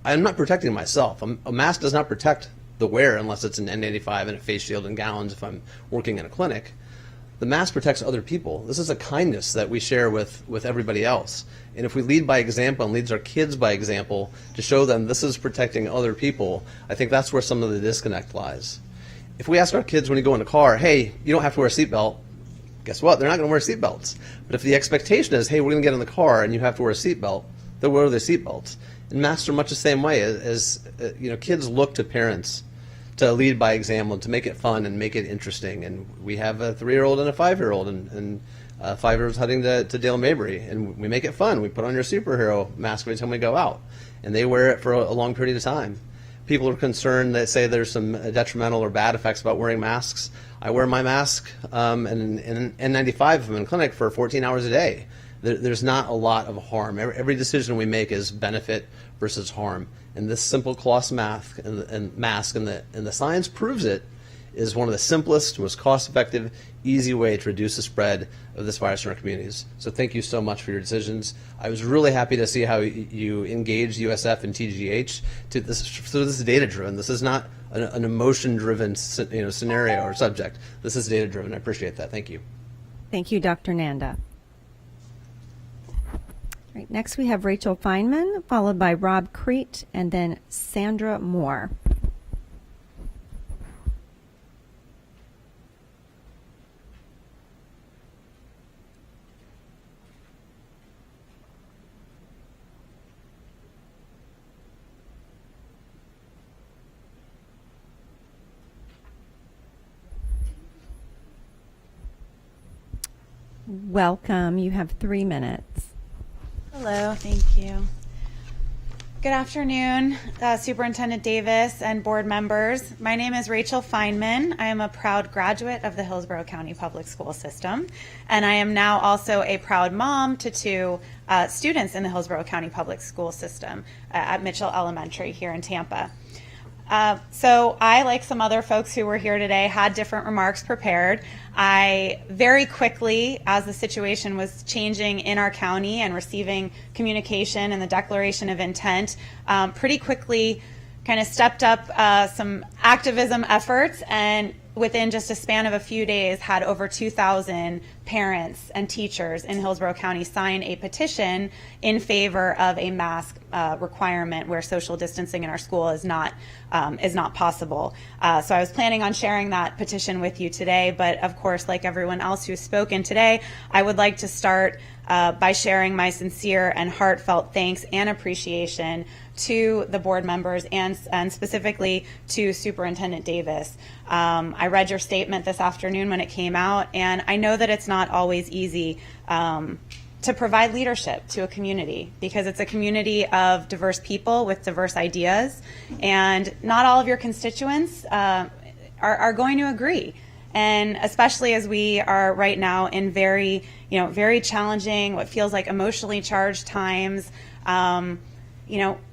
I'm not protecting myself. A mask does not protect the wearer unless it's an N95 and a face shield and gowns if I'm working in a clinic. The mask protects other people. This is a kindness that we share with everybody else. And if we lead by example and leads our kids by example to show them this is protecting other people, I think that's where some of the disconnect lies. If we ask our kids when you go in a car, hey, you don't have to wear a seatbelt, guess what? They're not going to wear seatbelts. But if the expectation is, hey, we're going to get in the car and you have to wear a seatbelt, they'll wear their seatbelts. And masks are much the same way as kids look to parents to lead by example, to make it fun and make it interesting. And we have a 3-year-old and a 5-year-old, and 5-year-old's heading to Dale Mabry, and we make it fun. We put on your superhero mask every time we go out, and they wear it for a long period of time. People are concerned that say there's some detrimental or bad effects about wearing masks. I wear my mask and N95 if I'm in clinic for 14 hours a day. there's not a lot of harm. Every decision we make is benefit versus harm. And this simple cloth mask and the science proves it, is one of the simplest, most cost-effective, easy way to reduce the spread of this virus in our communities. So thank you so much for your decisions. I was really happy to see how you engaged USF and TGH. So this is data-driven. This is not an emotion-driven scenario or subject. This is data-driven. I appreciate that. Thank you. Thank you, Dr. Nanda. All right, next we have Rachel Feynman, followed by Rob Crete, and then Sandra Moore. Welcome. You have 3 minutes. Hello, thank you. Good afternoon, Superintendent Davis and board members. My name is Rachel Feynman. I am a proud graduate of the Hillsborough County Public School System, and I am now also a proud mom to 2 students in the Hillsborough County Public School System at Mitchell Elementary here in Tampa. So I, like some other folks who were here today, had different remarks prepared. I very quickly, as the situation was changing in our county and receiving communication and the declaration of intent, pretty quickly kind of stepped up some activism efforts, and within just a span of a few days had over 2,000 parents and teachers in Hillsborough County sign a petition in favor of a mask requirement where social distancing in our school is not possible. So I was planning on sharing that petition with you today, but of course, like everyone else who's spoken today, I would like to start by sharing my sincere and heartfelt thanks and appreciation to the board members and specifically to Superintendent Davis. I read your statement this afternoon when it came out, and I know that it's not always easy to provide leadership to a community, because it's a community of diverse people with diverse ideas, and not all of your constituents are going to agree. And especially as we are right now in very challenging, what feels like emotionally charged times,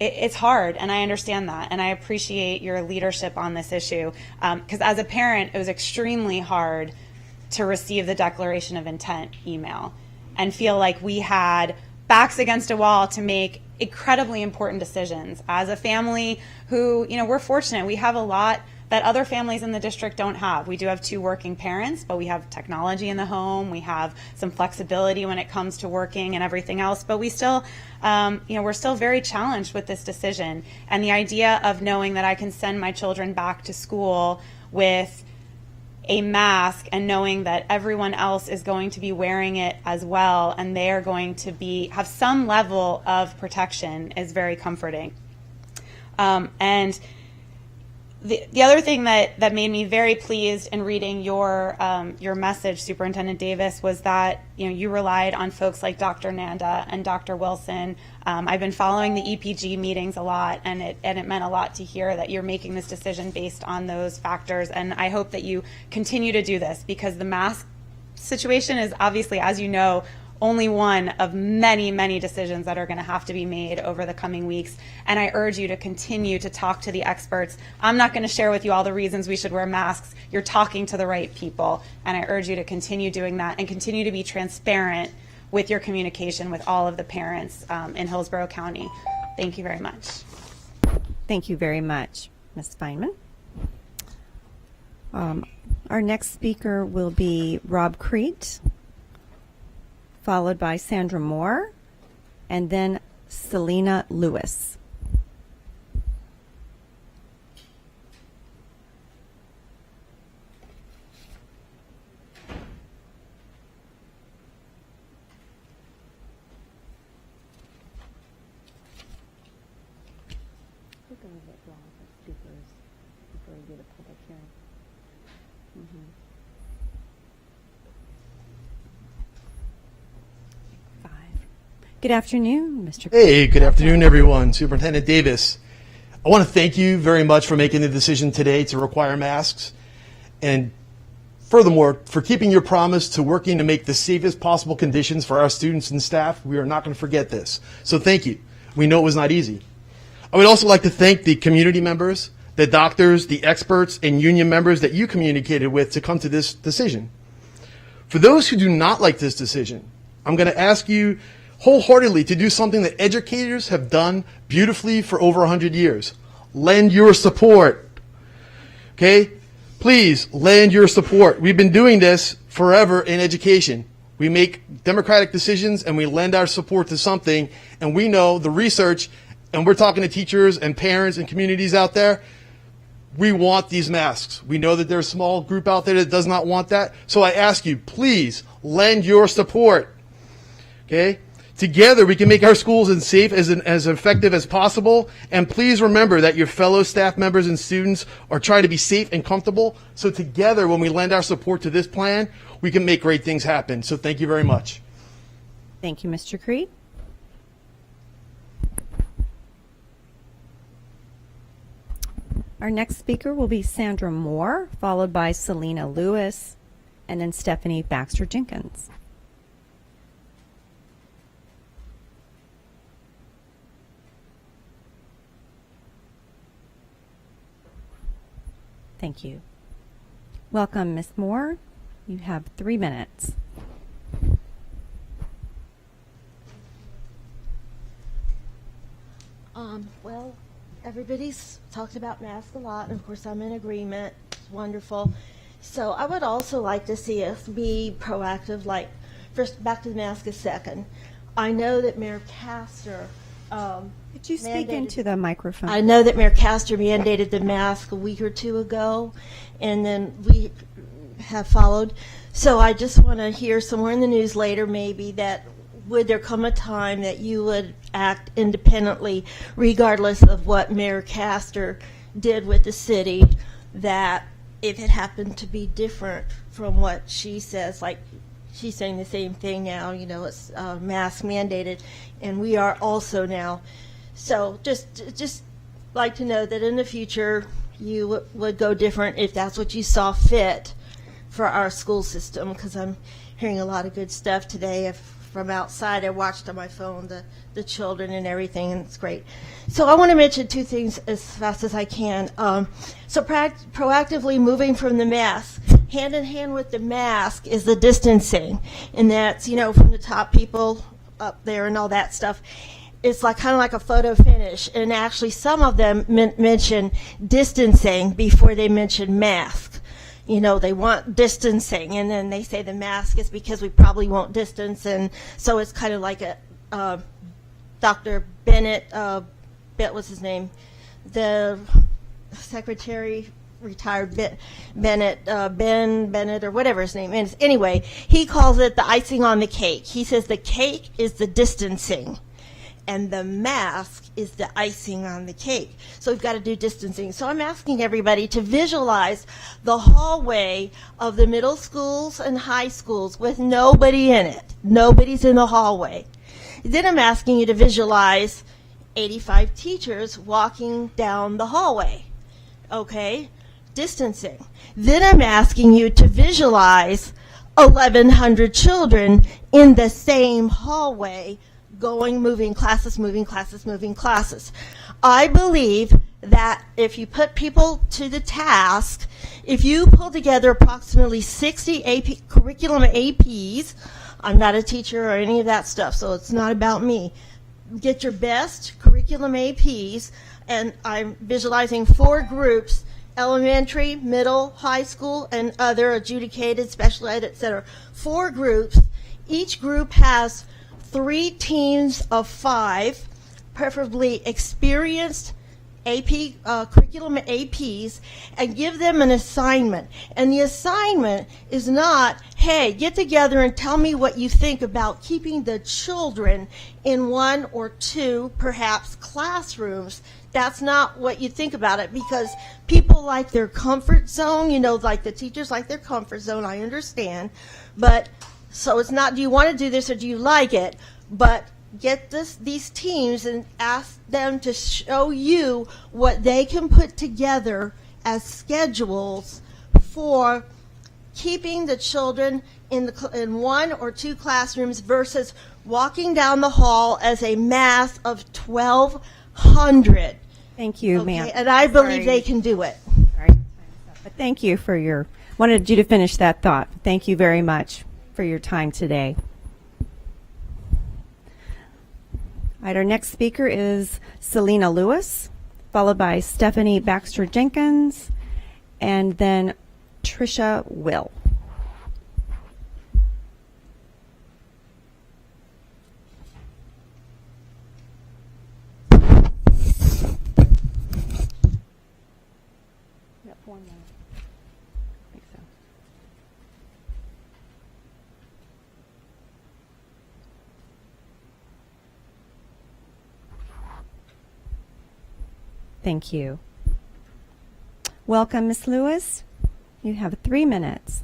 it's hard, and I understand that, and I appreciate your leadership on this issue. Because as a parent, it was extremely hard to receive the declaration of intent email and feel like we had backs against a wall to make incredibly important decisions. As a family who, we're fortunate, we have a lot that other families in the district don't have. We do have 2 working parents, but we have technology in the home. We have some flexibility when it comes to working and everything else, but we still, we're still very challenged with this decision. And the idea of knowing that I can send my children back to school with a mask and knowing that everyone else is going to be wearing it as well, and they are going to have some level of protection, is very comforting. And the other thing that made me very pleased in reading your message, Superintendent Davis, was that you relied on folks like Dr. Nanda and Dr. Wilson. I've been following the EPG meetings a lot, and it meant a lot to hear that you're making this decision based on those factors. And I hope that you continue to do this, because the mask situation is obviously, as you know, only one of many, many decisions that are going to have to be made over the coming weeks. And I urge you to continue to talk to the experts. I'm not going to share with you all the reasons we should wear masks. You're talking to the right people. And I urge you to continue doing that and continue to be transparent with your communication with all of the parents in Hillsborough County. Thank you very much. Thank you very much, Ms. Feynman. Our next speaker will be Rob Crete, followed by Sandra Moore, and then Selena Lewis. Good afternoon, Mr. Hey, good afternoon, everyone. Superintendent Davis, I want to thank you very much for making the decision today to require masks. And Furthermore, for keeping your promise to working to make the safest possible conditions for our students and staff, we are not going to forget this. So thank you. We know it was not easy. I would also like to thank the community members, the doctors, the experts, and union members that you communicated with to come to this decision. For those who do not like this decision, I'm going to ask you wholeheartedly to do something that educators have done beautifully for over 100 years. Lend your support. Okay? Please lend your support. We've been doing this forever in education. We make democratic decisions and we lend our support to something, and we know the research, and we're talking to teachers and parents and communities out there. We want these masks. We know that there's a small group out there that does not want that. So I ask you, please lend your support. Okay? Together, we can make our schools as safe, as effective as possible. And please remember that your fellow staff members and students are trying to be safe and comfortable. So together, when we lend our support to this plan, we can make great things happen. So thank you very much. Thank you, Mr. Creed. Our next speaker will be Sandra Moore, followed by Selena Lewis, and then Stephanie Baxter Jenkins. Thank you. Welcome, Ms. Moore. You have 3 minutes. Well, everybody's talked about masks a lot, and of course I'm in agreement. It's wonderful. So I would also like to see us be proactive, like, first, back to the mask a second. I know that Mayor Castor Could you speak into the microphone? I know that Mayor Castor mandated the mask a week or two ago, and then we have followed. So I just want to hear somewhere in the news later maybe that would there come a time that you would act independently regardless of what Mayor Castor did with the city, that if it happened to be different from what she says, like she's saying the same thing now, you know, it's mask mandated, and we are also now. So just like to know that in the future you would go different if that's what you saw fit for our school system, because I'm hearing a lot of good stuff today from outside. I watched on my phone the children and everything, and it's great. So I want to mention two things as fast as I can. So proactively moving from the mask, hand in hand with the mask is the distancing, and that's, you know, from the top people up there and all that stuff. It's like kind of like a photo finish, and actually some of them mention distancing before they mention mask. You know, they want distancing, and then they say the mask is because we probably won't distance, and so it's kind of like a Dr. Bennett, what's his name? The secretary, retired Bennett, Ben Bennett, or whatever his name is. Anyway, he calls it the icing on the cake. He says the cake is the distancing, and the mask is the icing on the cake. So we've got to do distancing. So I'm asking everybody to visualize the hallway of the middle schools and high schools with nobody in it. Nobody's in the hallway. Then I'm asking you to visualize 85 teachers walking down the hallway. Okay? Distancing. Then I'm asking you to visualize 1,100 children in the same hallway, going, moving classes, moving classes, moving classes. I believe that if you put people to the task, if you pull together approximately 60 curriculum APs, I'm not a teacher or any of that stuff, so it's not about me. Get your best curriculum APs, and I'm visualizing 4 groups: elementary, middle, high school, and other adjudicated, special ed, etc. 4 groups. Each group has 3 teams of 5, preferably experienced AP curriculum APs, and give them an assignment. And the assignment is not, hey, get together and tell me what you think about keeping the children in 1 or 2, perhaps, classrooms. That's not what you think about it, because people like their comfort zone, you know, like the teachers like their comfort zone, I understand. But so it's not, do you want to do this or do you like it? But get these teams and ask them to show you what they can put together as schedules for keeping the children in one or two classrooms versus walking down the hall as a mass of 1,200. Thank you, Okay, ma'am. and I believe Sorry. they can do it. But thank you for your, wanted you to finish that thought. Thank you very much for your time today. All right, our next speaker is Selena Lewis, followed by Stephanie Baxter Jenkins, and then Trisha Will. Thank you. Welcome, Ms. Lewis. You have 3 minutes.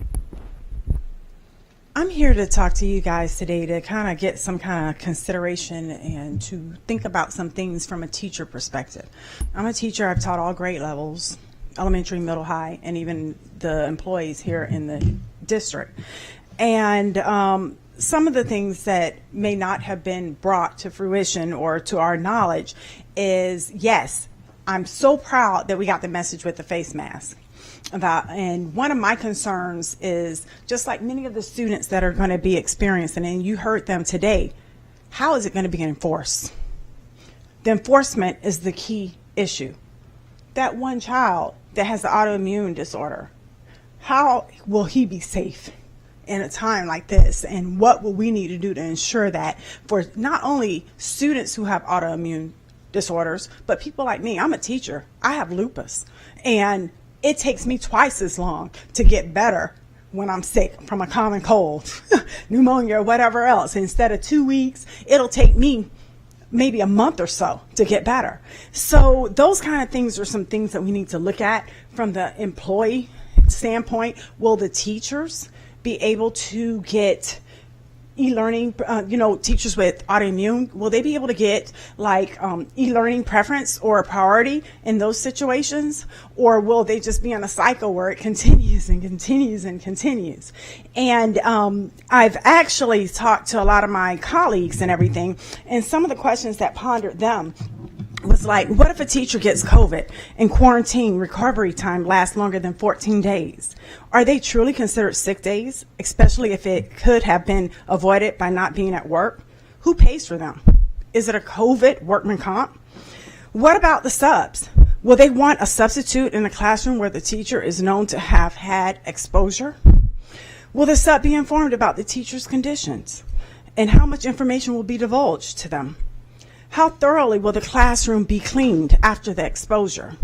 I'm here to talk to you guys today to kind of get some kind of consideration and to think about some things from a teacher perspective. I'm a teacher. I've taught all grade levels, elementary, middle, high, and even the employees here in the district. And some of the things that may not have been brought to fruition or to our knowledge is, yes, I'm so proud that we got the message with the face mask. And one of my concerns is, just like many of the students that are going to be experiencing, and you heard them today, how is it going to be enforced? The enforcement is the key issue. That one child that has the autoimmune disorder, how will he be safe in a time like this? And what will we need to do to ensure that for not only students who have autoimmune disorders, but people like me? I'm a teacher. I have lupus, and it takes me twice as long to get better when I'm sick from a common cold, pneumonia, or whatever else. Instead of 2 weeks, it'll take me maybe a month or so to get better. So those kind of things are some things that we need to look at from the employee standpoint. Will the teachers be able to get e-learning, teachers with autoimmune, will they be able to get like e-learning preference or a priority in those situations? Or will they just be on a cycle where it continues and continues and continues? And I've actually talked to a lot of my colleagues and everything, and some of the questions that pondered them was like, what if a teacher gets COVID and quarantine recovery time lasts longer than 14 days? Are they truly considered sick days, especially if it could have been avoided by not being at work? Who pays for them? Is it a COVID workman comp? What about the subs? Will they want a substitute in a classroom where the teacher is known to have had exposure? Will the sub be informed about the teacher's conditions and how much information will be divulged to them? How thoroughly will the classroom be cleaned after the exposure?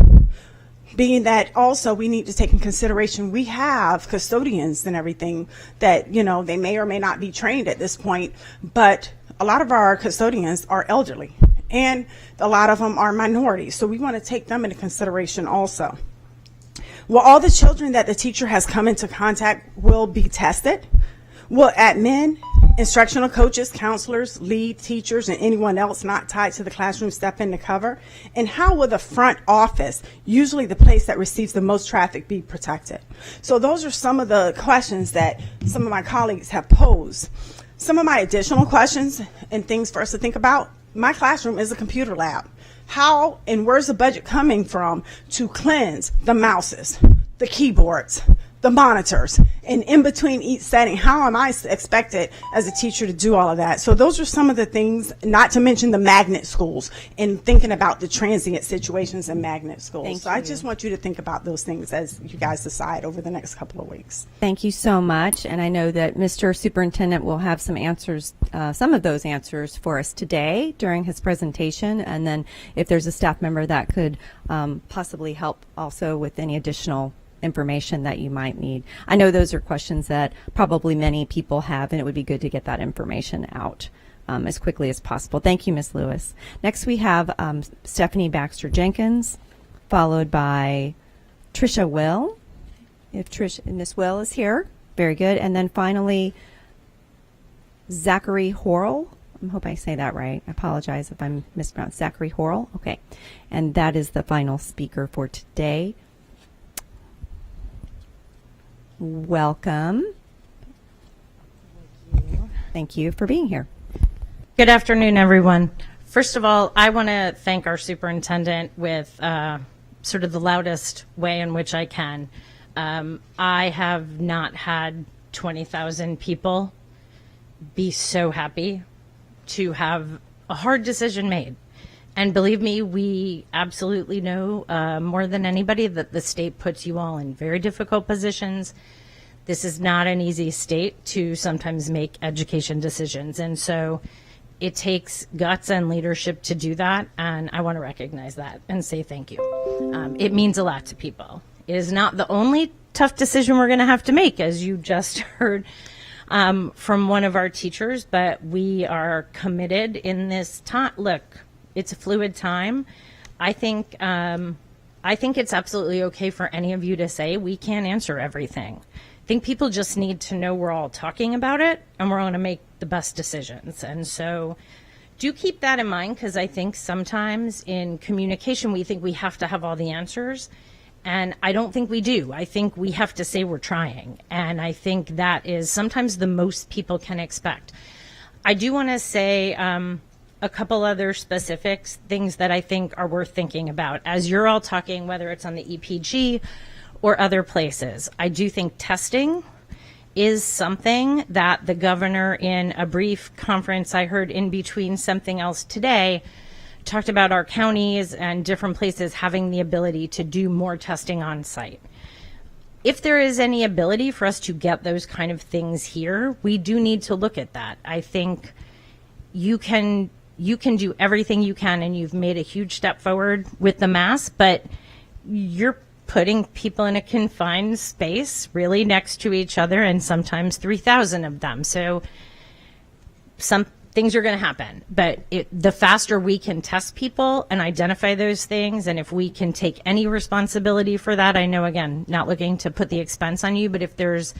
Being that also we need to take in consideration, we have custodians and everything that, they may or may not be trained at this point, but a lot of our custodians are elderly and a lot of them are minorities. So we want to take them into consideration also. Will all the children that the teacher has come into contact will be tested? Will admin, instructional coaches, counselors, lead teachers, and anyone else not tied to the classroom step in to cover? And how will the front office, usually the place that receives the most traffic, be protected? So those are some of the questions that some of my colleagues have posed. Some of my additional questions and things for us to think about: my classroom is a computer lab. How and where's the budget coming from to cleanse the mouses, the keyboards, the monitors, and in between each setting? How am I expected as a teacher to do all of that? So those are some of the things, not to mention the magnet schools and thinking about the transient situations in magnet schools. So I just want you to think about those things as you guys decide over the next couple of weeks. Thank you so much. And I know that Mr. Superintendent will have some answers, some of those answers for us today during his presentation. And then if there's a staff member that could possibly help also with any additional information that you might need. I know those are questions that probably many people have, and it would be good to get that information out as quickly as possible. Thank you, Ms. Lewis. Next we have Stephanie Baxter Jenkins, followed by Trisha Will. If Ms. Will is here, very good. And then finally, Zachary Horrell. I hope I say that right. I apologize if I'm mispronounced. Zachary Horrell. Okay. And that is the final speaker for today. Welcome. Thank you for being here. Good afternoon, everyone. First of all, I want to thank our superintendent with sort of the loudest way in which I can. I have not had 20,000 people be so happy to have a hard decision made. And believe me, we absolutely know more than anybody that the state puts you all in very difficult positions. This is not an easy state to sometimes make education decisions. And so it takes guts and leadership to do that. And I want to recognize that and say thank you. It means a lot to people. It is not the only tough decision we're going to have to make, as you just heard from one of our teachers, but we are committed in this time. Look, it's a fluid time. I think it's absolutely okay for any of you to say we can't answer everything. I think people just need to know we're all talking about it and we're going to make the best decisions. And so do keep that in mind, because I think sometimes in communication we think we have to have all the answers. And I don't think we do. I think we have to say we're trying. And I think that is sometimes the most people can expect. I do want to say a couple other specifics, things that I think are worth thinking about. As you're all talking, whether it's on the EPG or other places, I do think testing is something that the governor, in a brief conference I heard in between something else today, talked about our counties and different places having the ability to do more testing on site. If there is any ability for us to get those kind of things here, we do need to look at that. I think you can do everything you can, and you've made a huge step forward with the mask, but you're putting people in a confined space really next to each other, and sometimes 3,000 of them. So some things are going to happen, but the faster we can test people and identify those things, and if we can take any responsibility for that, I know, again, not looking to put the expense on you, but if there's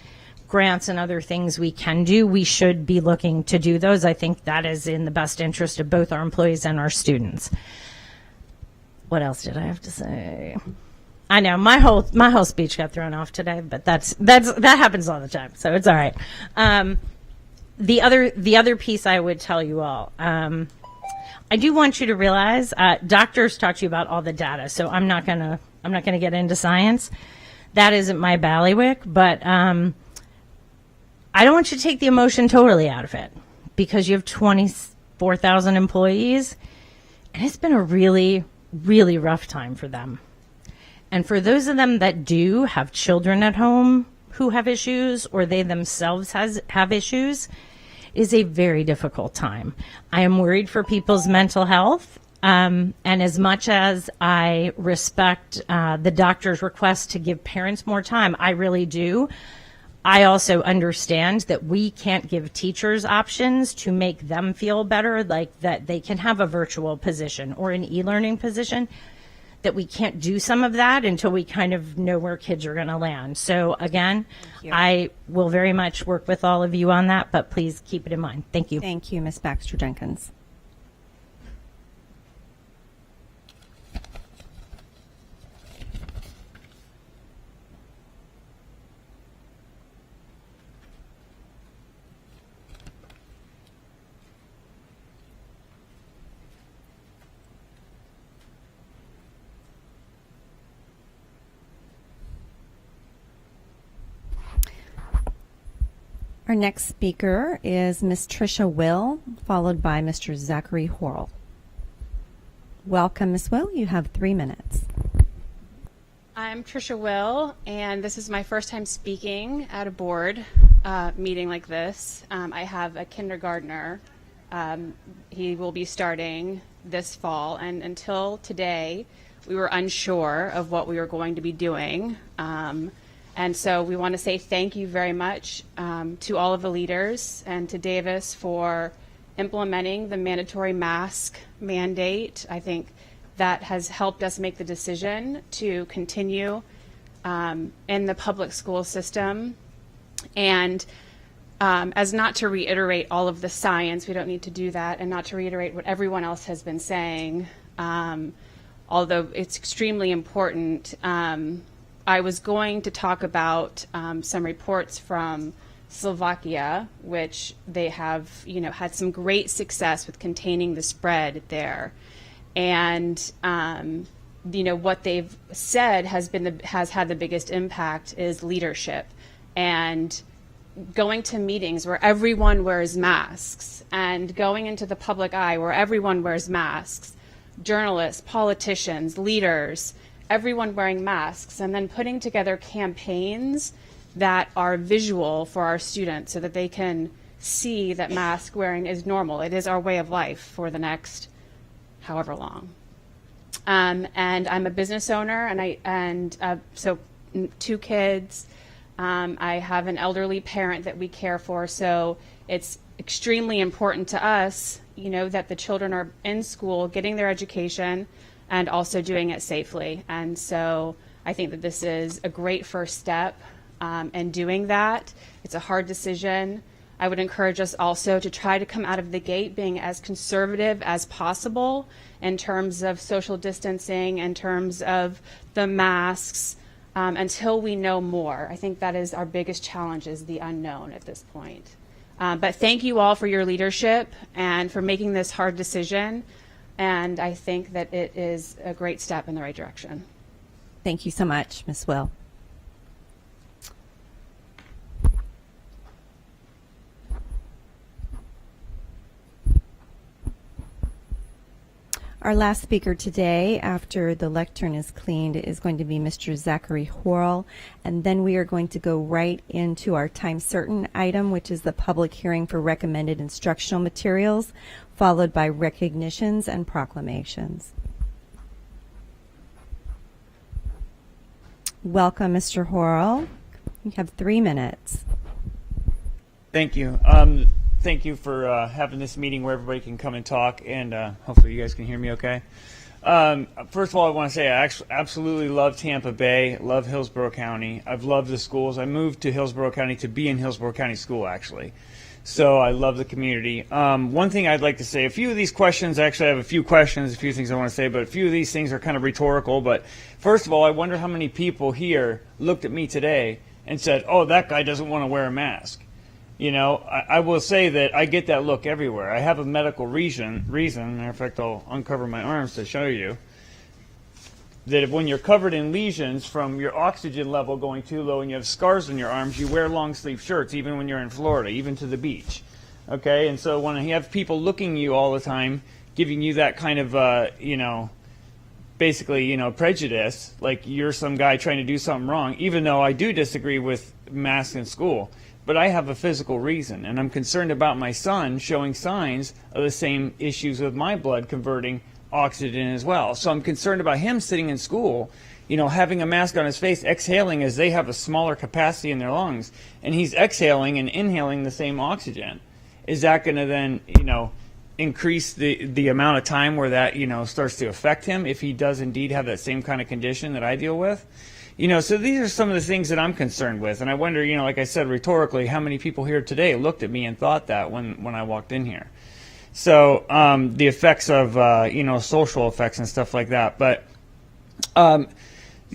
grants and other things we can do, we should be looking to do those. I think that is in the best interest of both our employees and our students. What else did I have to say? I know my whole speech got thrown off today, but that happens all the time, so it's all right. The other piece I would tell you all, I do want you to realize doctors talk to you about all the data, so I'm not gonna get into science. That isn't my bailiwick, but I don't want you to take the emotion totally out of it, because you have 24,000 employees, and it's been a really, really rough time for them. And for those of them that do have children at home who have issues, or they themselves have issues, it is a very difficult time. I am worried for people's mental health. And as much as I respect the doctor's request to give parents more time, I really do, I also understand that we can't give teachers options to make them feel better, like that they can have a virtual position or an e-learning position, that we can't do some of that until we kind of know where kids are going to land. So again, I will very much work with all of you on that, but please keep it in mind. Thank you. Thank you, Ms. Baxter Jenkins. Our next speaker is Ms. Tricia Will, followed by Mr. Zachary Horrell. Welcome, Ms. Will. You have 3 minutes. I'm Tricia Will, and this is my first time speaking at a board meeting like this. I have a kindergartner. He will be starting this fall, and until today, we were unsure of what we were going to be doing. And so we want to say thank you very much to all of the leaders and to Davis for implementing the mandatory mask mandate. I think that has helped us make the decision to continue in the public school system. And as not to reiterate all of the science, we don't need to do that, and not to reiterate what everyone else has been saying, although it's extremely important, I was going to talk about some reports from Slovakia, which they have, had some great success with containing the spread there. And, what they've said has had the biggest impact is leadership and going to meetings where everyone wears masks and going into the public eye where everyone wears masks, journalists, politicians, leaders, everyone wearing masks, and then putting together campaigns that are visual for our students so that they can see that mask wearing is normal. It is our way of life for the next however long. And I'm a business owner, and so 2 kids. I have an elderly parent that we care for, so it's extremely important to us, that the children are in school, getting their education, and also doing it safely. And so I think that this is a great first step in doing that. It's a hard decision. I would encourage us also to try to come out of the gate being as conservative as possible in terms of social distancing, in terms of the masks, until we know more. I think that is our biggest challenge, is the unknown at this point. But thank you all for your leadership and for making this hard decision. And I think that it is a great step in the right direction. Thank you so much, Ms. Will. Our last speaker today, after the lectern is cleaned, is going to be Mr. Zachary Horrell, and then we are going to go right into our time certain item, which is the public hearing for recommended instructional materials, followed by recognitions and proclamations. Welcome, Mr. Horrell. You have 3 minutes. Thank you. Thank you for having this meeting where everybody can come and talk, and hopefully you guys can hear me okay. First of all, I want to say I absolutely love Tampa Bay, love Hillsborough County. I've loved the schools. I moved to Hillsborough County to be in Hillsborough County School, actually. So I love the community. One thing I'd like to say, a few of these questions, actually I have a few questions, a few things I want to say, but a few of these things are kind of rhetorical. But first of all, I wonder how many people here looked at me today and said, oh, that guy doesn't want to wear a mask. I will say that I get that look everywhere. I have a medical reason. Matter of fact, I'll uncover my arms to show you that when you're covered in lesions from your oxygen level going too low and you have scars on your arms, you wear long sleeve shirts even when you're in Florida, even to the beach. Okay, and so when you have people looking at you all the time, giving you that kind of, basically, prejudice, like you're some guy trying to do something wrong, even though I do disagree with masks in school. But I have a physical reason, and I'm concerned about my son showing signs of the same issues with my blood converting oxygen as well. So I'm concerned about him sitting in school, having a mask on his face, exhaling as they have a smaller capacity in their lungs, and he's exhaling and inhaling the same oxygen. Is that going to then, increase the amount of time where that, starts to affect him if he does indeed have that same kind of condition that I deal with? So these are some of the things that I'm concerned with. And I wonder, like I said, rhetorically, how many people here today looked at me and thought that when I walked in here. So the effects of, social effects and stuff like that. But the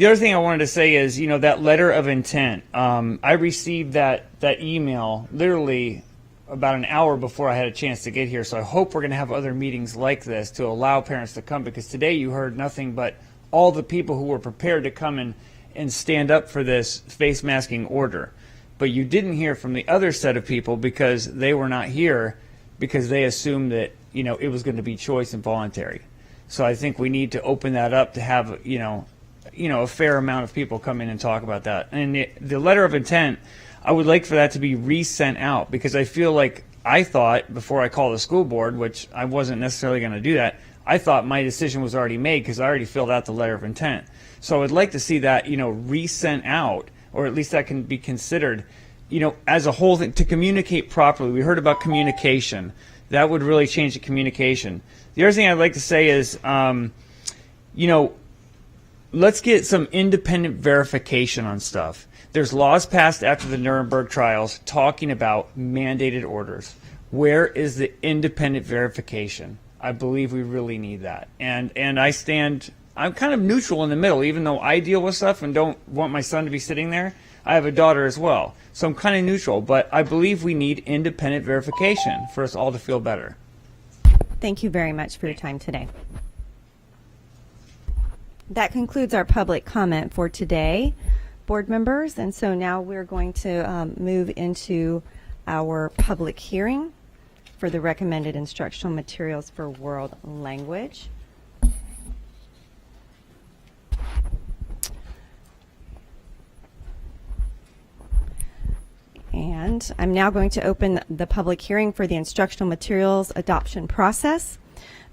other thing I wanted to say is, that letter of intent. I received that email literally about an hour before I had a chance to get here. So I hope we're going to have other meetings like this to allow parents to come, because today you heard nothing but all the people who were prepared to come and stand up for this face masking order. But you didn't hear from the other set of people because they were not here because they assumed that, it was going to be choice and voluntary. So I think we need to open that up to have, a fair amount of people come in and talk about that. And the letter of intent, I would like for that to be resent out, because I feel like I thought before I called the school board, which I wasn't necessarily going to do that, I thought my decision was already made because I already filled out the letter of intent. So I would like to see that, resent out, or at least that can be considered, as a whole thing, to communicate properly. We heard about communication. That would really change the communication. The other thing I'd like to say is, let's get some independent verification on stuff. There's laws passed after the Nuremberg trials talking about mandated orders. Where is the independent verification? I believe we really need that. And I stand I'm kind of neutral in the middle, even though I deal with stuff and don't want my son to be sitting there. I have a daughter as well, so I'm kind of neutral, but I believe we need independent verification for us all to feel better. Thank you very much for your time today. That concludes our public comment for today, board members, and so now we're going to move into our public hearing for the recommended instructional materials for world language. And I'm now going to open the public hearing for the instructional materials adoption process.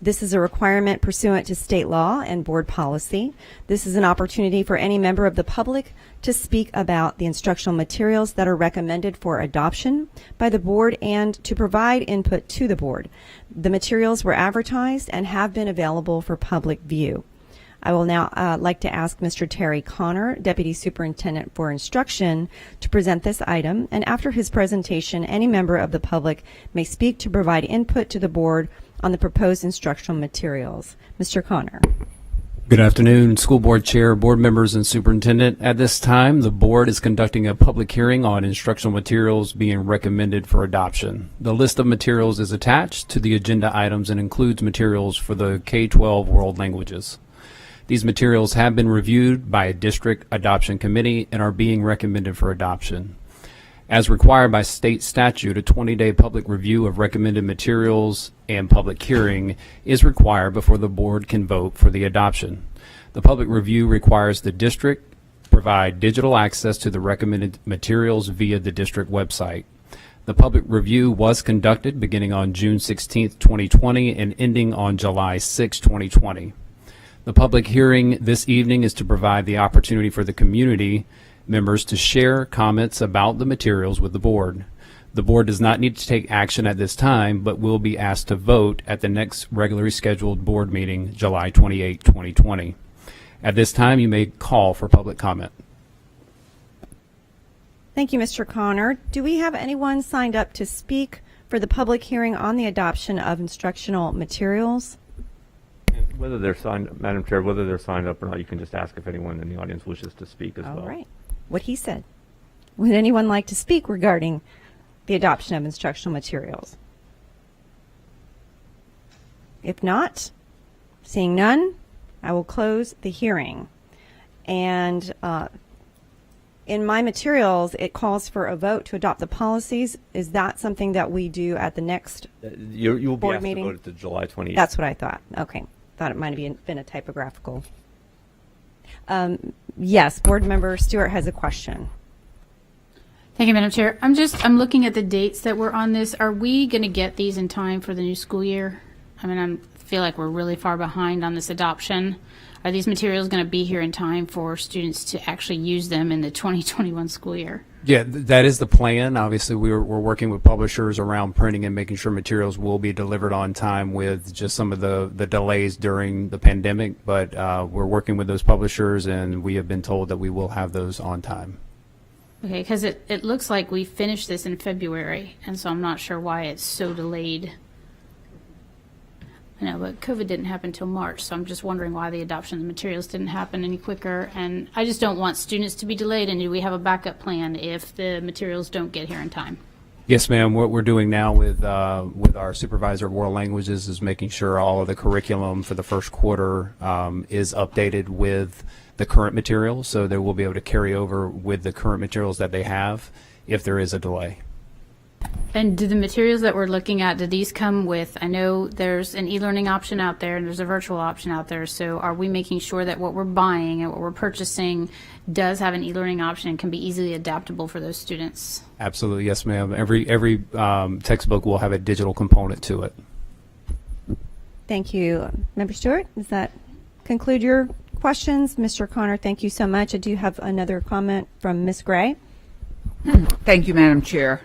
This is a requirement pursuant to state law and board policy. This is an opportunity for any member of the public to speak about the instructional materials that are recommended for adoption by the board and to provide input to the board. The materials were advertised and have been available for public view. I will now like to ask Mr. Terry Connor, Deputy Superintendent for Instruction, to present this item. And after his presentation, any member of the public may speak to provide input to the board on the proposed instructional materials. Mr. Connor. Good afternoon, School Board Chair, board members, and Superintendent. At this time, the board is conducting a public hearing on instructional materials being recommended for adoption. The list of materials is attached to the agenda items and includes materials for the K-12 world languages. These materials have been reviewed by a district adoption committee and are being recommended for adoption. As required by state statute, a 20-day public review of recommended materials and public hearing is required before the board can vote for the adoption. The public review requires the district provide digital access to the recommended materials via the district website. The public review was conducted beginning on June 16, 2020 and ending on July 6, 2020. The public hearing this evening is to provide the opportunity for the community members to share comments about the materials with the board. The board does not need to take action at this time, but will be asked to vote at the next regularly scheduled board meeting, July 28, 2020. At this time, you may call for public comment. Thank you, Mr. Connor. Do we have anyone signed up to speak for the public hearing on the adoption of instructional materials? Whether they're signed, Madam Chair, whether they're signed up or not, you can just ask if anyone in the audience wishes to speak as well. All right. What he said. Would anyone like to speak regarding the adoption of instructional materials? If not, seeing none, I will close the hearing. And in my materials, it calls for a vote to adopt the policies. Is that something that we do at the next You will be board asked meeting? to vote at the July 28th. That's what I thought. Okay. Thought it might have been a typographical. Yes, board member Stewart has a question. Thank you, Madam Chair. I'm looking at the dates that were on this. Are we going to get these in time for the new school year? I mean, I feel like we're really far behind on this adoption. Are these materials going to be here in time for students to actually use them in the 2021 school year? Yeah, that is the plan. Obviously, we're working with publishers around printing and making sure materials will be delivered on time with just some of the delays during the pandemic. But we're working with those publishers, and we have been told that we will have those on time. Okay, because it looks like we finished this in February, and so I'm not sure why it's so delayed. I know, but COVID didn't happen until March, so I'm just wondering why the adoption of the materials didn't happen any quicker. And I just don't want students to be delayed, and do we have a backup plan if the materials don't get here in time? Yes, ma'am. What we're doing now with our supervisor of world languages is making sure all of the curriculum for the first quarter is updated with the current materials, so they will be able to carry over with the current materials that they have if there is a delay. And do the materials that we're looking at, do these come with, I know there's an e-learning option out there and there's a virtual option out there, so are we making sure that what we're buying and what we're purchasing does have an e-learning option and can be easily adaptable for those students? Absolutely, yes, ma'am. Every textbook will have a digital component to it. Thank you. Member Stewart, does that conclude your questions? Mr. Connor, thank you so much. I do have another comment from Ms. Gray. Thank you, Madam Chair.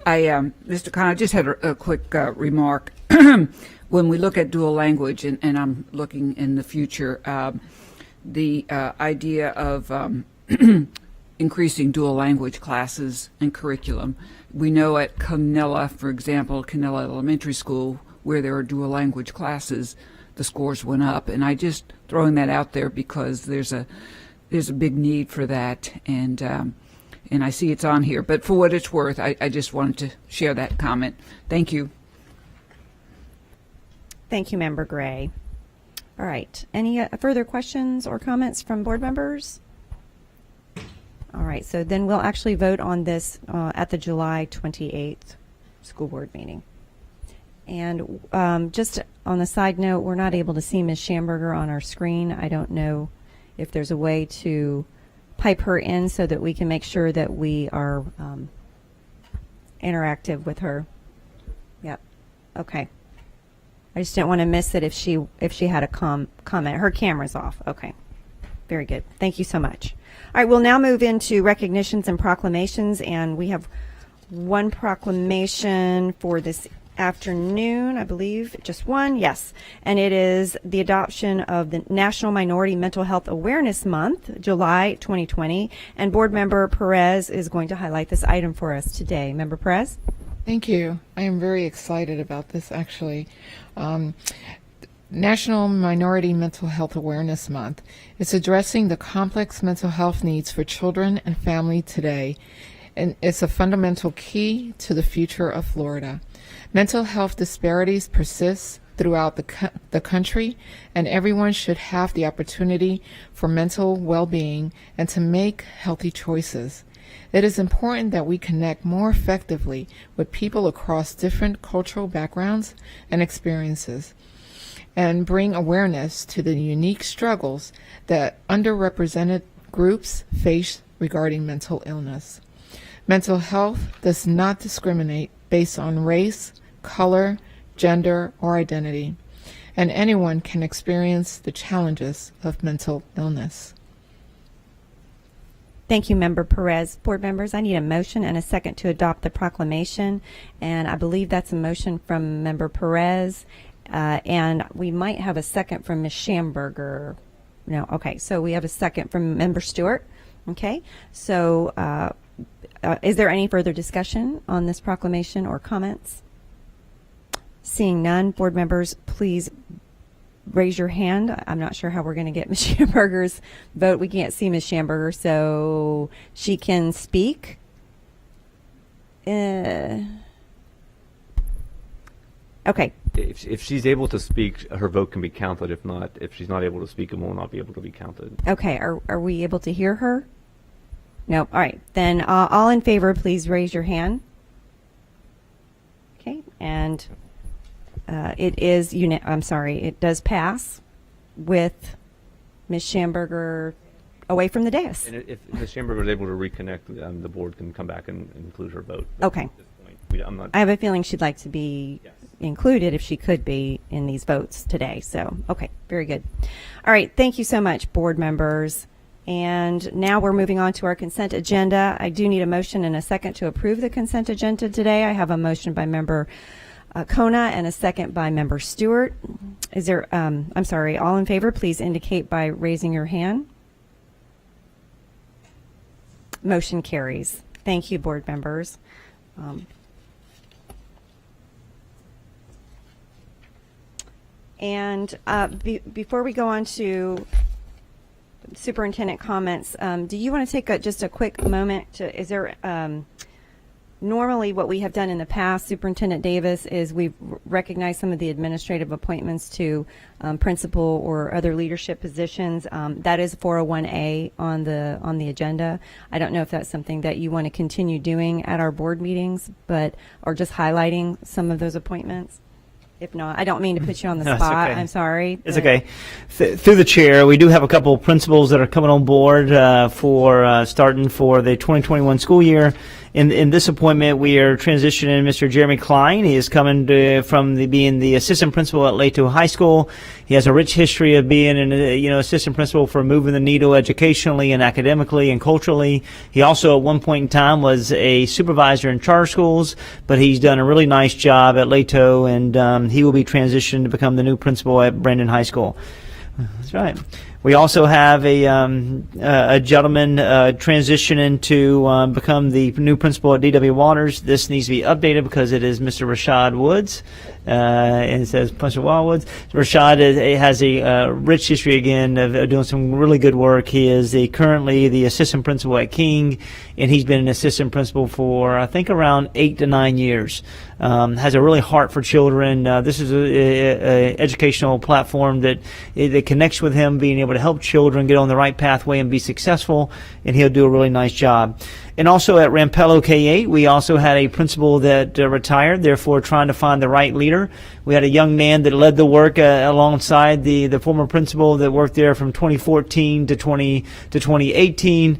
Mr. Connor, I just had a quick remark. When we look at dual language, and I'm looking in the future, the idea of increasing dual language classes and curriculum. We know at Canella, for example, Canella Elementary School, where there are dual language classes, the scores went up. And I just throwing that out there because there's a big need for that, and I see it's on here. But for what it's worth, I just wanted to share that comment. Thank you. Thank you, Member Gray. All right. Any further questions or comments from board members? All right. So then we'll actually vote on this at the July 28th school board meeting. And just on the side note, we're not able to see Ms. Schamberger on our screen. I don't know if there's a way to pipe her in so that we can make sure that we are interactive with her. Yep. Okay. I just didn't want to miss it if she had a comment. Her camera's off. Okay. Very good. Thank you so much. All right, we'll now move into recognitions and proclamations, and we have one proclamation for this afternoon, I believe, just one, yes. And it is the adoption of the National Minority Mental Health Awareness Month, July 2020, and Board Member Perez is going to highlight this item for us today. Member Perez? Thank you. I am very excited about this, actually. National Minority Mental Health Awareness Month is addressing the complex mental health needs for children and family today, and it's a fundamental key to the future of Florida. Mental health disparities persist throughout the country, and everyone should have the opportunity for mental well-being and to make healthy choices. It is important that we connect more effectively with people across different cultural backgrounds and experiences, and bring awareness to the unique struggles that underrepresented groups face regarding mental illness. Mental health does not discriminate based on race, color, gender, or identity, and anyone can experience the challenges of mental illness. Thank you, Member Perez. Board members, I need a motion and a second to adopt the proclamation, and I believe that's a motion from Member Perez, and we might have a second from Ms. Schamberger. No, okay, so we have a second from Member Stewart. Okay, so is there any further discussion on this proclamation or comments? Seeing none, board members, please raise your hand. I'm not sure how we're going to get Ms. Schamberger's vote. We can't see Ms. Schamberger, so she can speak. Okay. If she's able to speak, her vote can be counted. If not, if she's not able to speak, it will not be able to be counted. Okay. Are we able to hear her? No. All right. Then all in favor, please raise your hand. Okay. And it is, it does pass with Ms. Schamberger away from the dais. And if Ms. Schamberger is able to reconnect, the board can come back and include her vote. But Okay. at this point, I have a feeling she'd like to be included if she could be in these votes today. So, okay, very good. All right, thank you so much, board members. And now we're moving on to our consent agenda. I do need a motion and a second to approve the consent agenda today. I have a motion by Member Kona and a second by Member Stewart. Is there, I'm sorry, all in favor, please indicate by raising your hand. Motion carries. Thank you, board members. Before we go on to superintendent comments, do you want to take just a quick moment to, is there, normally what we have done in the past, Superintendent Davis, is we've recognized some of the administrative appointments to principal or other leadership positions. That is 401A on the agenda. I don't know if that's something that you want to continue doing at our board meetings, or just highlighting some of those appointments. If not, I don't mean to put you on the No, it's spot. okay. I'm sorry. It's okay. Through the chair, we do have a couple of principals that are coming on board for starting for the 2021 school year. In this appointment, we are transitioning Mr. Jeremy Klein. He is coming from being the assistant principal at Lato High School. He has a rich history of being an assistant principal for moving the needle educationally and academically and culturally. He also at one point in time was a supervisor in charter schools, but he's done a really nice job at Lato, and he will be transitioned to become the new principal at Brandon High School. That's right. We also have a gentleman transitioning to become the new principal at D.W. Waters. This needs to be updated because it is Mr. Rashad Woods. And it says Principal Wildwoods. Rashad has a rich history again of doing some really good work. He is currently the assistant principal at King, and he's been an assistant principal for I think around 8 to 9 years. Has a really heart for children. This is a educational platform that connects with him, being able to help children get on the right pathway and be successful, and he'll do a really nice job. And also at Rampello K-8, we also had a principal that retired, therefore trying to find the right leader. We had a young man that led the work alongside the former principal that worked there from 2014 to 2018,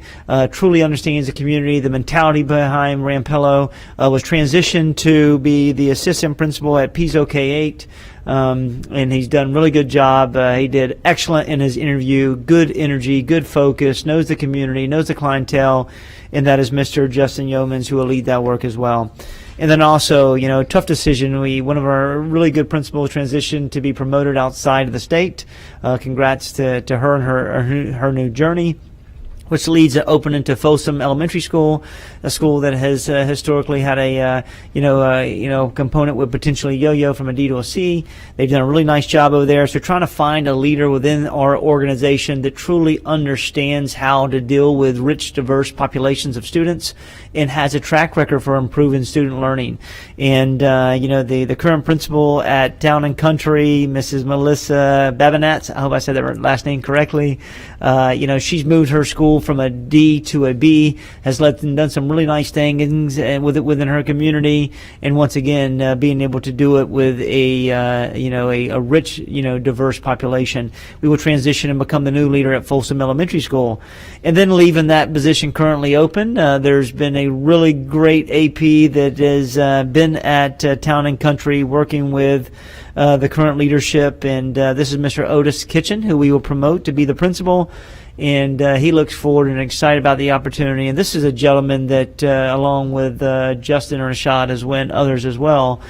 truly understands the community, the mentality behind Rampello, was transitioned to be the assistant principal at Pizzo K-8. And he's done a really good job. He did excellent in his interview, good energy, good focus, knows the community, knows the clientele, and that is Mr. Justin Yeomans, who will lead that work as well. And then also, tough decision. One of our really good principals transitioned to be promoted outside of the state. Congrats to her and her new journey, which leads to open into Folsom Elementary School, a school that has historically had a component with potentially yo-yo from a D to a C. They've done a really nice job over there. So trying to find a leader within our organization that truly understands how to deal with rich, diverse populations of students and has a track record for improving student learning. And the current principal at Town and Country, Mrs. Melissa Babinetz, I hope I said that last name correctly. She's moved her school from a D to a B, has done some really nice things within her community, and once again being able to do it with a rich diverse population. We will transition and become the new leader at Folsom Elementary School, and then leaving that position currently open. There's been a really great AP that has been at Town and Country working with the current leadership, and this is Mr. Otis Kitchen, who we will promote to be the principal. And he looks forward and excited about the opportunity. And this is a gentleman that, along with Justin and Rashad, has went others as well,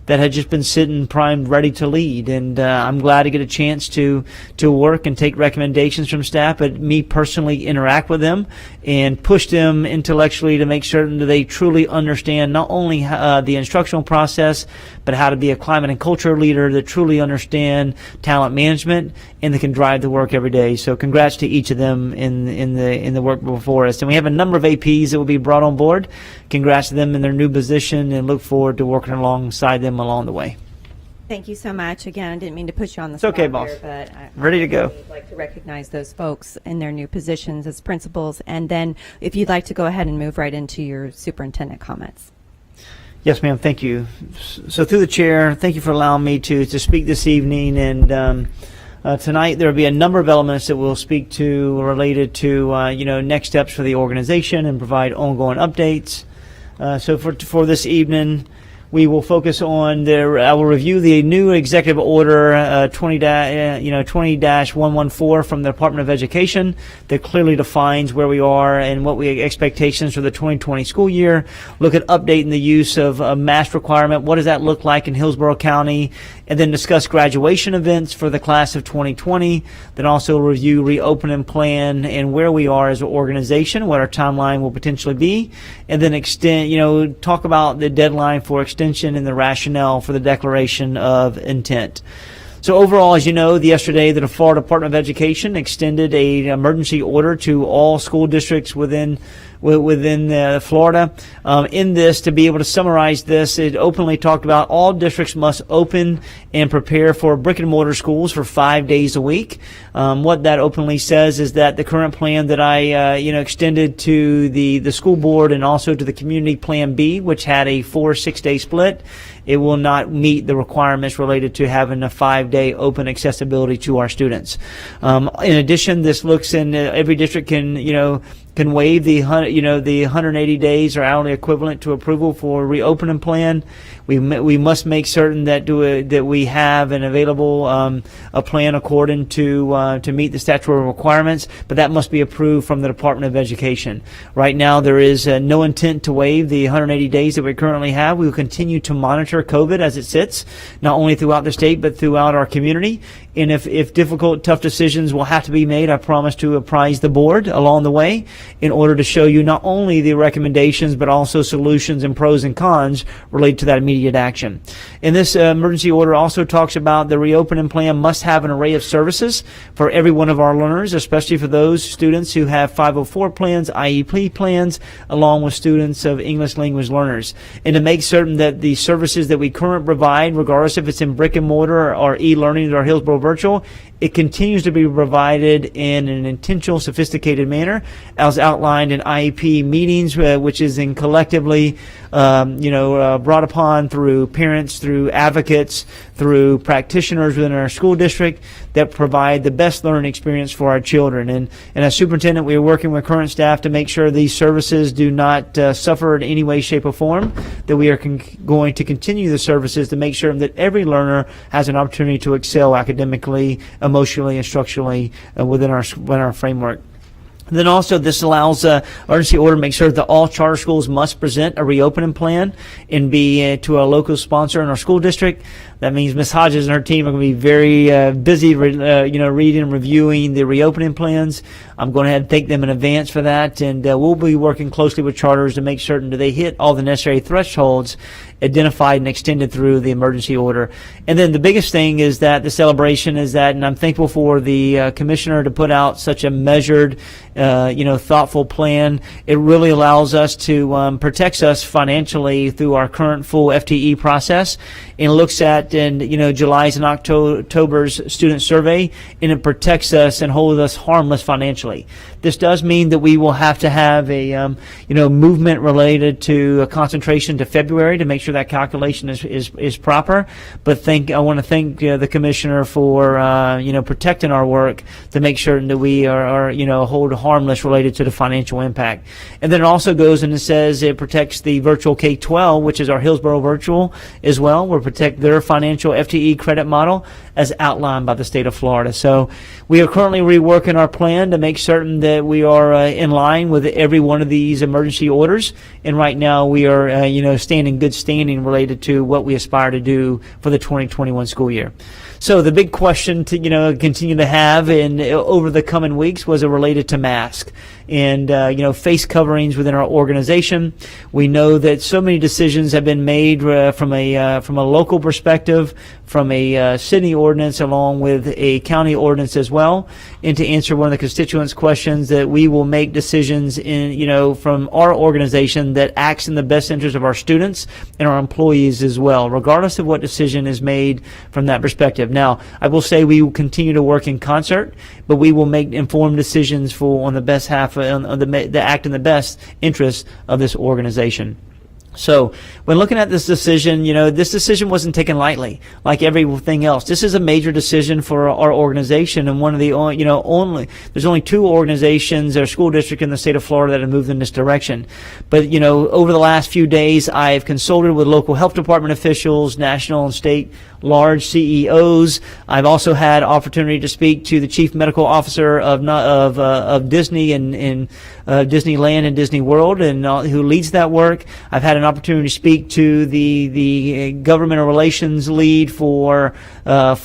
that had just been sitting primed, ready to lead. And I'm glad to get a chance to work and take recommendations from staff, but me personally interact with them and push them intellectually to make certain that they truly understand not only the instructional process, but how to be a climate and culture leader that truly understand talent management and that can drive the work every day. So congrats to each of them in the work before us. And we have a number of APs that will be brought on board. Congrats to them in their new position, and look forward to working alongside them along the way. Thank you so much. Again, I didn't mean to put you on the spot. It's okay, boss. There, but Ready to go. I'd like to recognize those folks in their new positions as principals, and then if you'd like to go ahead and move right into your superintendent comments. Yes, ma'am. Thank you. So through the chair, thank you for allowing me to speak this evening. And tonight there will be a number of elements that we'll speak to related to next steps for the organization and provide ongoing updates. So for this evening, we will focus on I will review the new executive order 20-114 from the Department of Education that clearly defines where we are and what we expectations for the 2020 school year. Look at updating the use of a mask requirement. What does that look like in Hillsborough County? And then discuss graduation events for the class of 2020. Then also review reopening plan and where we are as an organization, what our timeline will potentially be, and then talk about the deadline for extension and the rationale for the declaration of intent. So overall, as you know, yesterday the Florida Department of Education extended an emergency order to all school districts within Florida. In this, to be able to summarize this, it openly talked about all districts must open and prepare for brick and mortar schools for 5 days a week. What that openly says is that the current plan that I extended to the school board and also to the community plan B, which had a 4-6 day split, it will not meet the requirements related to having a 5-day open accessibility to our students. In addition, this looks in every district can can waive the 180 days or hourly equivalent to approval for reopening plan. We must make certain that we have an available a plan according to meet the statutory requirements, but that must be approved from the Department of Education. Right now, there is no intent to waive the 180 days that we currently have. We will continue to monitor COVID as it sits, not only throughout the state but throughout our community. And if difficult, tough decisions will have to be made, I promise to apprise the board along the way in order to show you not only the recommendations but also solutions and pros and cons related to that immediate action. And this emergency order also talks about the reopening plan must have an array of services for every one of our learners, especially for those students who have 504 plans, IEP plans, along with students of English language learners. And to make certain that the services that we currently provide, regardless if it's in brick and mortar or e-learning or Hillsborough Virtual, it continues to be provided in an intentional, sophisticated manner, as outlined in IEP meetings, which is in collectively, brought upon through parents, through advocates, through practitioners within our school district that provide the best learning experience for our children. And as superintendent, we are working with current staff to make sure these services do not suffer in any way, shape, or form, that we are going to continue the services to make sure that every learner has an opportunity to excel academically, emotionally, and structurally within our framework. And then also this allows urgency order to make sure that all charter schools must present a reopening plan and be to a local sponsor in our school district. That means Ms. Hodges and her team are going to be very busy, reading and reviewing the reopening plans. I'm going ahead and thank them in advance for that, and we'll be working closely with charters to make certain that they hit all the necessary thresholds identified and extended through the emergency order. And then the biggest thing is that the celebration is that, and I'm thankful for the commissioner to put out such a measured, thoughtful plan. It really allows us to protects us financially through our current full FTE process, and looks at July's and October's student survey, and it protects us and holds us harmless financially. This does mean that we will have to have a movement related to a concentration to February to make sure that calculation is proper. But I want to thank the commissioner for protecting our work to make sure that we are hold harmless related to the financial impact. And then it also goes and it says it protects the virtual K-12, which is our Hillsborough Virtual as well. We'll protect their financial FTE credit model as outlined by the state of Florida. So we are currently reworking our plan to make certain that we are in line with every one of these emergency orders. And right now we are, staying in good standing related to what we aspire to do for the 2021 school year. So the big question to continue to have over the coming weeks was related to mask and face coverings within our organization. We know that so many decisions have been made from a local perspective, from a city ordinance along with a county ordinance as well. And to answer one of the constituents' questions, that we will make decisions from our organization that acts in the best interest of our students and our employees as well, regardless of what decision is made from that perspective. Now, I will say we will continue to work in concert, but we will make informed decisions on the best half of the act in the best interest of this organization. So when looking at this decision, this decision wasn't taken lightly, like everything else. This is a major decision for our organization, and one of the there's only two organizations or school district in the state of Florida that have moved in this direction. But over the last few days, I've consulted with local health department officials, national and state large CEOs. I've also had opportunity to speak to the chief medical officer of Disney and Disneyland and Disney World, and who leads that work. I've had an opportunity to speak to the governmental relations lead for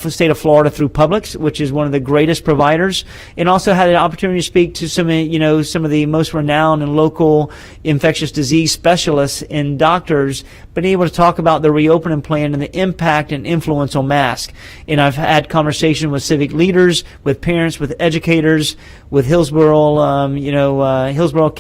state of Florida through Publix, which is one of the greatest providers, and also had an opportunity to speak to some of the most renowned and local infectious disease specialists and doctors, been able to talk about the reopening plan and the impact and influence on mask. And I've had conversation with civic leaders, with parents, with educators, with Hillsborough, Hillsborough County